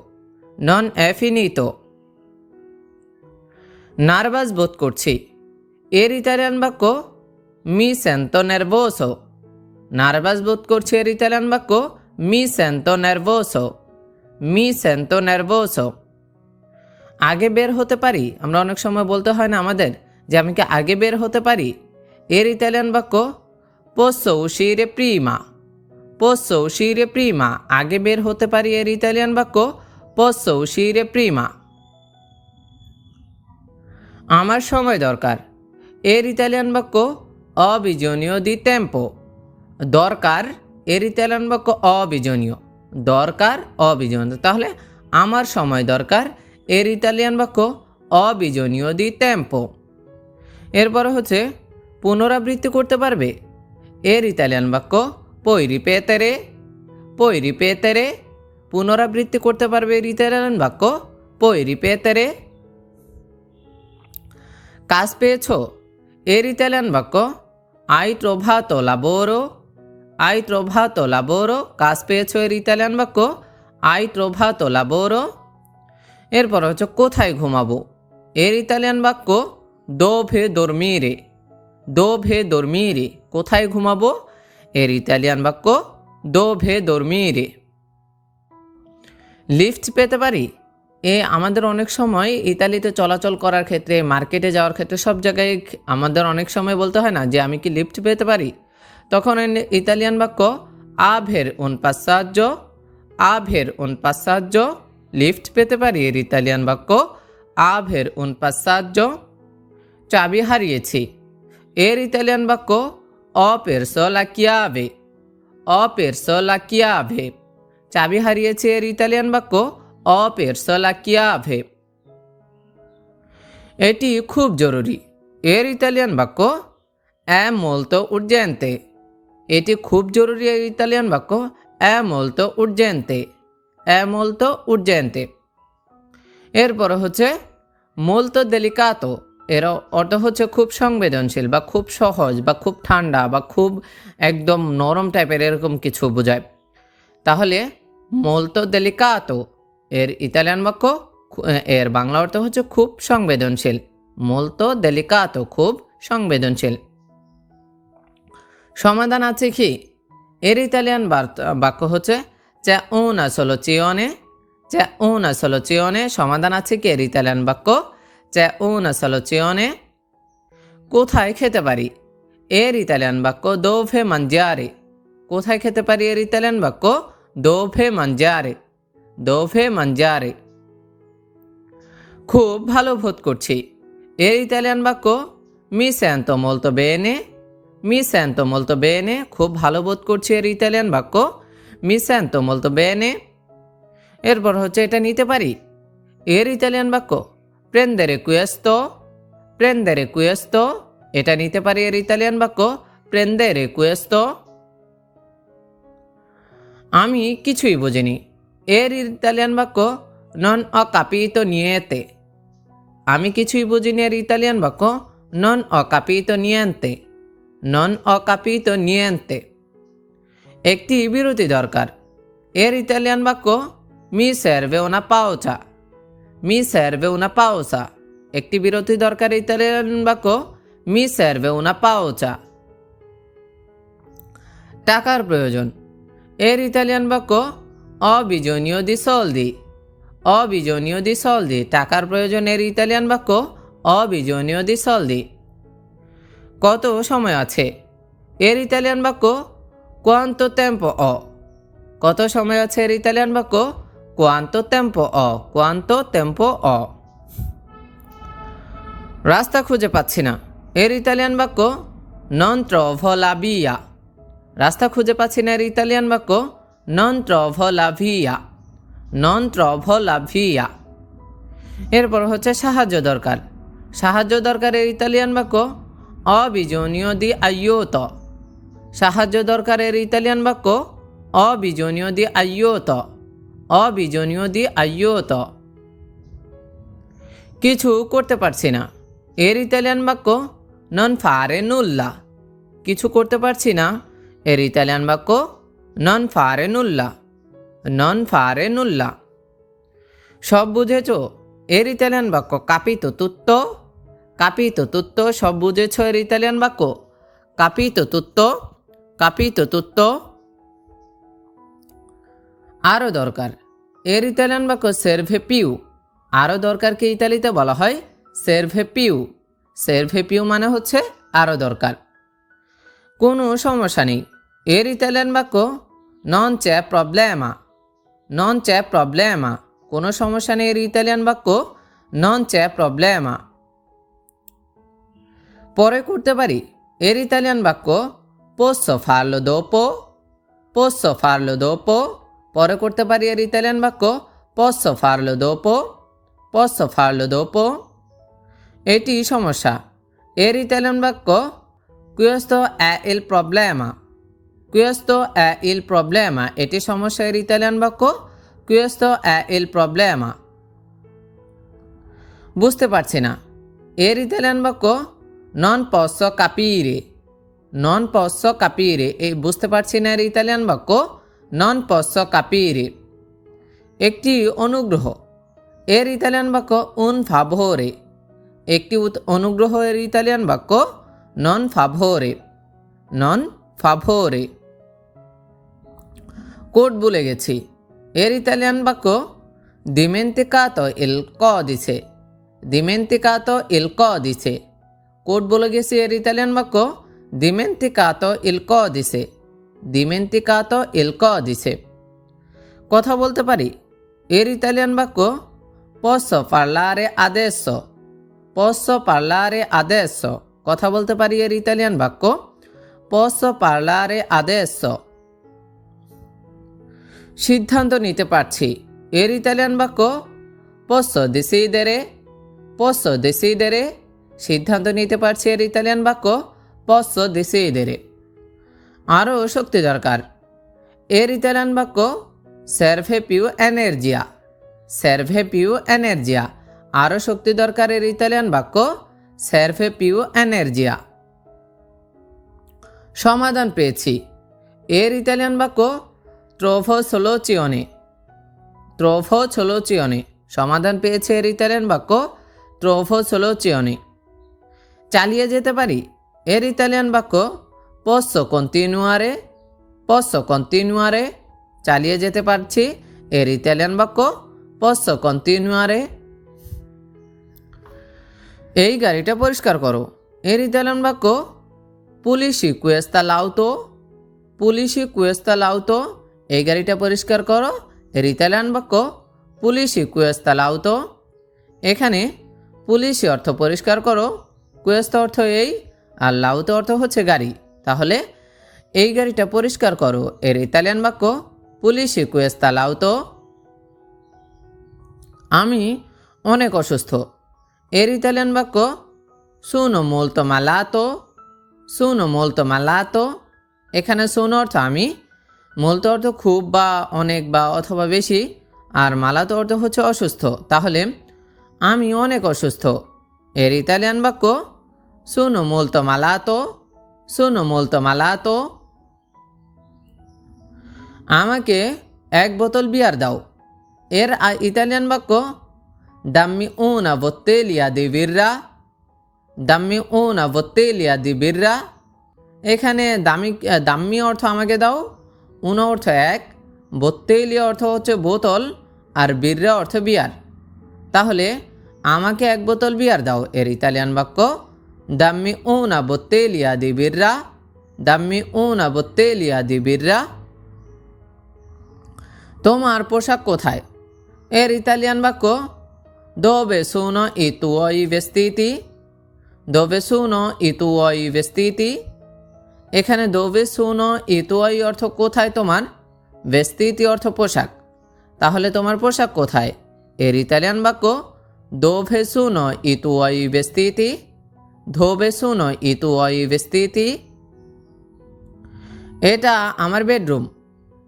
নন এ ফিনিতো। নার্ভাস বোধ করছি। এর ইতালিয়ান বাক্য মি সেন্তো নেরভোসো। নার্ভাস বোধ করছি এর ইতালিয়ান বাক্য মি সেন্তো নেরভোসো। মি সেন্তো নেরভোসো। আগে বের হতে পারি, আমরা অনেক সময় বলতে হয় না আমাদের যে আমি কি আগে বের হতে পারি। এর ইতালিয়ান বাক্য পোসো উশিরে প্রিমা। পোসো উশিরে প্রিমা। আগে বের হতে পারি এর ইতালিয়ান বাক্য পোসো উশিরে প্রিমা। আমার সময় দরকার। এর ইতালিয়ান বাক্য অবিজনীয় দি টেম্পো। দরকার এর ইতালিয়ান বাক্য অবিজনীয়। দরকার অবিজনীয়। তাহলে আমার সময় দরকার এর ইতালিয়ান বাক্য অবিজনীয় দি টেম্পো। এরপরে হচ্ছে পুনরাবৃত্তি করতে পারবে। এর ইতালিয়ান বাক্য পই রিপেতেরে। পই রিপেতেরে। পুনরাবৃত্তি করতে পারবে এর ইতালিয়ান বাক্য পই রিপেতেরে। কাজ পেয়েছো। এর ইতালিয়ান বাক্য আই ট্রোভাতো লাবোরো। আই ট্রোভাতো লাবোরো। কাজ পেয়েছো এর ইতালিয়ান বাক্য আই ট্রোভাতো লাবোরো। এরপর হচ্ছে কোথায় ঘুমাবো। এর ইতালিয়ান বাক্য দোভে দর্মিরে। দোভে দর্মিরে। কোথায় ঘুমাবো। এর ইতালিয়ান বাক্য দোভে দর্মিরে। লিফট পেতে পারি। আমাদের অনেক সময় ইতালিতে চলাচল করার ক্ষেত্রে, মার্কেটে যাওয়ার ক্ষেত্রে, সব জায়গায় আমাদের অনেক সময় বলতে হয় না যে আমি কি লিফট পেতে পারি। তখন ইতালিয়ান বাক্য আভের উন পাসাজ্জো। আভের উন পাসাজ্জো। লিফট পেতে পারি এর ইতালিয়ান বাক্য আভের উন পাসাজ্জো। চাবি হারিয়েছি। এর ইতালিয়ান বাক্য অ পেরসো লা চিয়াভে। অ পেরসো লা চিয়াভে। চাবি হারিয়েছি এর ইতালিয়ান বাক্য অ পেরসো লা চিয়াভে। এটি খুব জরুরি। এর ইতালিয়ান বাক্য è molto urgente। এটি খুব জরুরি এর ইতালিয়ান বাক্য è molto urgente। è molto urgente। এরপর হচ্ছে molto delicato। এর অর্থ হচ্ছে খুব সংবেদনশীল বা খুব সহজ বা খুব ঠান্ডা বা খুব একদম নরম টাইপের এরকম কিছু বোঝায়। তাহলে molto delicato এর ইতালিয়ান বাক্য, এর বাংলা অর্থ হচ্ছে খুব সংবেদনশীল। molto delicato খুব সংবেদনশীল। সমাধান আছে কি। এর ইতালিয়ান বাক্য হচ্ছে c'è una soluzione। c'è una soluzione। সমাধান আছে কি এর ইতালিয়ান বাক্য c'è una soluzione। কোথায় খেতে পারি। এর ইতালিয়ান বাক্য dove mangiare। কোথায় খেতে পারি এর ইতালিয়ান বাক্য dove mangiare। dove mangiare। খুব ভালো বোধ করছি। এর ইতালিয়ান বাক্য mi sento molto bene। mi sento molto bene। খুব ভালো বোধ করছি এর ইতালিয়ান বাক্য mi sento molto bene। এরপর হচ্ছে এটা নিতে পারি। এর ইতালিয়ান বাক্য prendere questo। prendere questo। এটা নিতে পারি এর ইতালিয়ান বাক্য prendere questo। আমি কিছুই বুঝিনি। এর ইতালিয়ান বাক্য non ho capito niente। আমি কিছুই বুঝিনি এর ইতালিয়ান বাক্য non ho capito niente। non ho capito niente। একটি বিরতি দরকার। এর ইতালিয়ান বাক্য mi serve una pausa। mi serve una pausa। একটি বিরতি দরকার ইতালিয়ান বাক্য mi serve una pausa। টাকার প্রয়োজন। এর ইতালিয়ান বাক্য ho bisogno di soldi। ho bisogno di soldi। টাকার প্রয়োজন এর ইতালিয়ান বাক্য ho bisogno di soldi। কত সময় আছে। এর ইতালিয়ান বাক্য quanto tempo ho। কত সময় আছে এর ইতালিয়ান বাক্য quanto tempo ho। quanto tempo ho। রাস্তা খুঁজে পাচ্ছি না। এর ইতালিয়ান বাক্য non trovo la via। রাস্তা খুঁজে পাচ্ছি না এর ইতালিয়ান বাক্য non trovo la via। non trovo la via। এরপর হচ্ছে সাহায্য দরকার। সাহায্য দরকারের ইতালিয়ান বাক্য ho bisogno di aiuto। সাহায্য দরকারের ইতালিয়ান বাক্য ho bisogno di aiuto। ho bisogno di aiuto। কিছু করতে পারছি না। এর ইতালিয়ান বাক্য non fare nulla। কিছু করতে পারছি না। এর ইতালিয়ান বাক্য non fare nulla। non fare nulla। সব বুঝেছো। এর ইতালিয়ান বাক্য capito tutto। কাপিতো তুত্তো সব বুঝেছ এর ইতালিয়ান বাক্য। কাপিতো তুত্তো, কাপিতো তুত্তো। আরও দরকার, এর ইতালিয়ান বাক্য সেরভে পিউ। আরও দরকারকে ইতালিতে বলা হয় সেরভে পিউ। সেরভে পিউ মানে হচ্ছে আরও দরকার। কোনো সমস্যা নেই, এর ইতালিয়ান বাক্য নন c'è problema। নন c'è problema, কোনো সমস্যা নেই এর ইতালিয়ান বাক্য নন c'è problema। পরে করতে পারি, এর ইতালিয়ান বাক্য posso farlo dopo। posso farlo dopo, পরে করতে পারি এর ইতালিয়ান বাক্য posso farlo dopo। posso farlo dopo। এটি সমস্যা, এর ইতালিয়ান বাক্য questo è il problema। questo è il problema, এটি সমস্যা, এর ইতালিয়ান বাক্য questo è il problema। বুঝতে পারছি না, এর ইতালিয়ান বাক্য non posso capire। non posso capire, এই বুঝতে পারছি না এর ইতালিয়ান বাক্য non posso capire। একটি অনুগ্রহ, এর ইতালিয়ান বাক্য un favore। একটি অনুগ্রহ, এর ইতালিয়ান বাক্য non favore। non favore। Code ভুলে গেছি, এর ইতালিয়ান বাক্য dimenticato il codice। dimenticato il codice, code বলে গেছি, এর ইতালিয়ান বাক্য dimenticato il codice। dimenticato il codice। কথা বলতে পারি, এর ইতালিয়ান বাক্য posso parlare adesso। posso parlare adesso, কথা বলতে পারি, এর ইতালিয়ান বাক্য posso parlare adesso। সিদ্ধান্ত নিতে পারছি, এর ইতালিয়ান বাক্য posso decidere। posso decidere, সিদ্ধান্ত নিতে পারছি, এর ইতালিয়ান বাক্য posso decidere। আরও শক্তি দরকার, এর ইতালিয়ান বাক্য serve più energia। serve più energia, আরও শক্তি দরকার, এর ইতালিয়ান বাক্য serve più energia। সমাধান পেয়েছি, এর ইতালিয়ান বাক্য trovo soluzione। trovo soluzione, সমাধান পেয়েছে, এর ইতালিয়ান বাক্য trovo soluzione। চালিয়ে যেতে পারি, এর ইতালিয়ান বাক্য posso continuare। posso continuare, চালিয়ে যেতে পারছি, এর ইতালিয়ান বাক্য posso continuare। এই গাড়িটা পরিষ্কার করো, এর ইতালিয়ান বাক্য pulisci questa l'auto। pulisci questa l'auto, এই গাড়িটা পরিষ্কার করো, এর ইতালিয়ান বাক্য pulisci questa l'auto। এখানে পুলিশি অর্থ পরিষ্কার করো, questa অর্থ এই, আর l'auto অর্থ হচ্ছে গাড়ি। তাহলে এই গাড়িটা পরিষ্কার করো, এর ইতালিয়ান বাক্য pulisci questa l'auto। আমি অনেক অসুস্থ, এর ইতালিয়ান বাক্য sono molto malato। sono molto malato, এখানে sono অর্থ আমি, molto অর্থ খুব বা অনেক বা অথবা বেশি, আর malato অর্থ হচ্ছে অসুস্থ। তাহলে আমি অনেক অসুস্থ, এর ইতালিয়ান বাক্য sono molto malato। sono molto malato। আমাকে এক বোতল বিয়ার দাও, এর ইতালিয়ান বাক্য dammi una bottiglia di birra। dammi una bottiglia di birra, এখানে দাম্মি অর্থ আমাকে দাও, উনা অর্থ এক, বত্তেলিয়া অর্থ হচ্ছে বোতল, আর বিররা অর্থ বিয়ার। তাহলে আমাকে এক বোতল বিয়ার দাও, এর ইতালিয়ান বাক্য dammi una bottiglia di birra। dammi una bottiglia di birra। তোমার পোশাক কোথায়, এর ইতালিয়ান বাক্য dove sono i tuoi vestiti। dove sono i tuoi vestiti, এখানে dove sono i tuoi অর্থ কোথায় তোমার, vestiti অর্থ পোশাক। তাহলে তোমার পোশাক কোথায়, এর ইতালিয়ান বাক্য dove sono i tuoi vestiti। dove sono i tuoi vestiti। এটা আমার বেডরুম,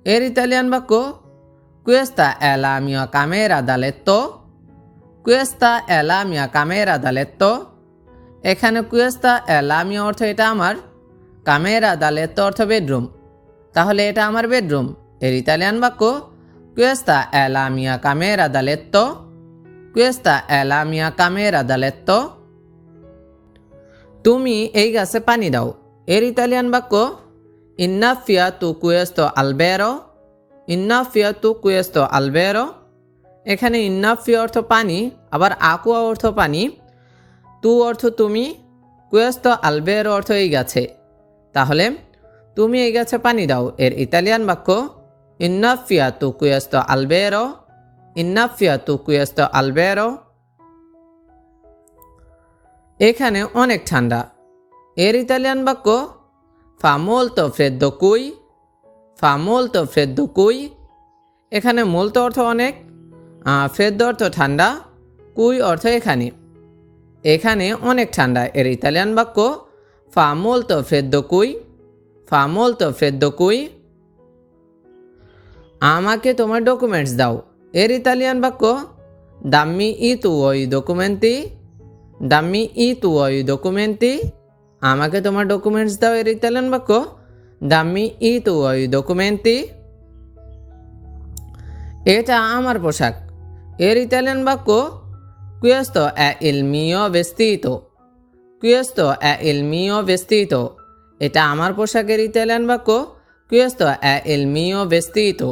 এর ইতালিয়ান বাক্য questa è la mia camera da letto। questa è la mia camera da letto, এখানে questa è la mia অর্থ এটা আমার, camera da letto অর্থ বেডরুম। তাহলে এটা আমার বেডরুম, এর ইতালিয়ান বাক্য questa è la mia camera da letto। questa è la mia camera da letto। তুমি এই গাছে পানি দাও এর ইতালিয়ান বাক্য ইন্নাফিয়া তু কুয়েস্তো আলবেরো। ইন্নাফিয়া তু কুয়েস্তো আলবেরো। এখানে ইন্নাফিয়া অর্থ পানি, আবার আকুয়া অর্থ পানি, তু অর্থ তুমি, কুয়েস্তো আলবেরো অর্থ এই গাছে। তাহলে তুমি এই গাছে পানি দাও এর ইতালিয়ান বাক্য ইন্নাফিয়া তু কুয়েস্তো আলবেরো। ইন্নাফিয়া তু কুয়েস্তো আলবেরো। এখানে অনেক ঠান্ডা এর ইতালিয়ান বাক্য ফা মোলতো ফ্রেদ্দো কুই। ফা মোলতো ফ্রেদ্দো কুই। এখানে মোলতো অর্থ অনেক, ফ্রেদ্দো অর্থ ঠান্ডা, কুই অর্থ এখানে। এখানে অনেক ঠান্ডা এর ইতালিয়ান বাক্য ফা মোলতো ফ্রেদ্দো কুই। ফা মোলতো ফ্রেদ্দো কুই। আমাকে তোমার ডকুমেন্টস দাও এর ইতালিয়ান বাক্য দাম্মি ই তুই ডকুমেন্টি। দাম্মি ই তুই ডকুমেন্টি। আমাকে তোমার ডকুমেন্টস দাও এর ইতালিয়ান বাক্য দাম্মি ই তুই ডকুমেন্টি। এটা আমার পোশাক এর ইতালিয়ান বাক্য কুয়েস্তো এ ইল মিও ভেস্তিতো। কুয়েস্তো এ ইল মিও ভেস্তিতো। এটা আমার পোশাকের ইতালিয়ান বাক্য কুয়েস্তো এ ইল মিও ভেস্তিতো।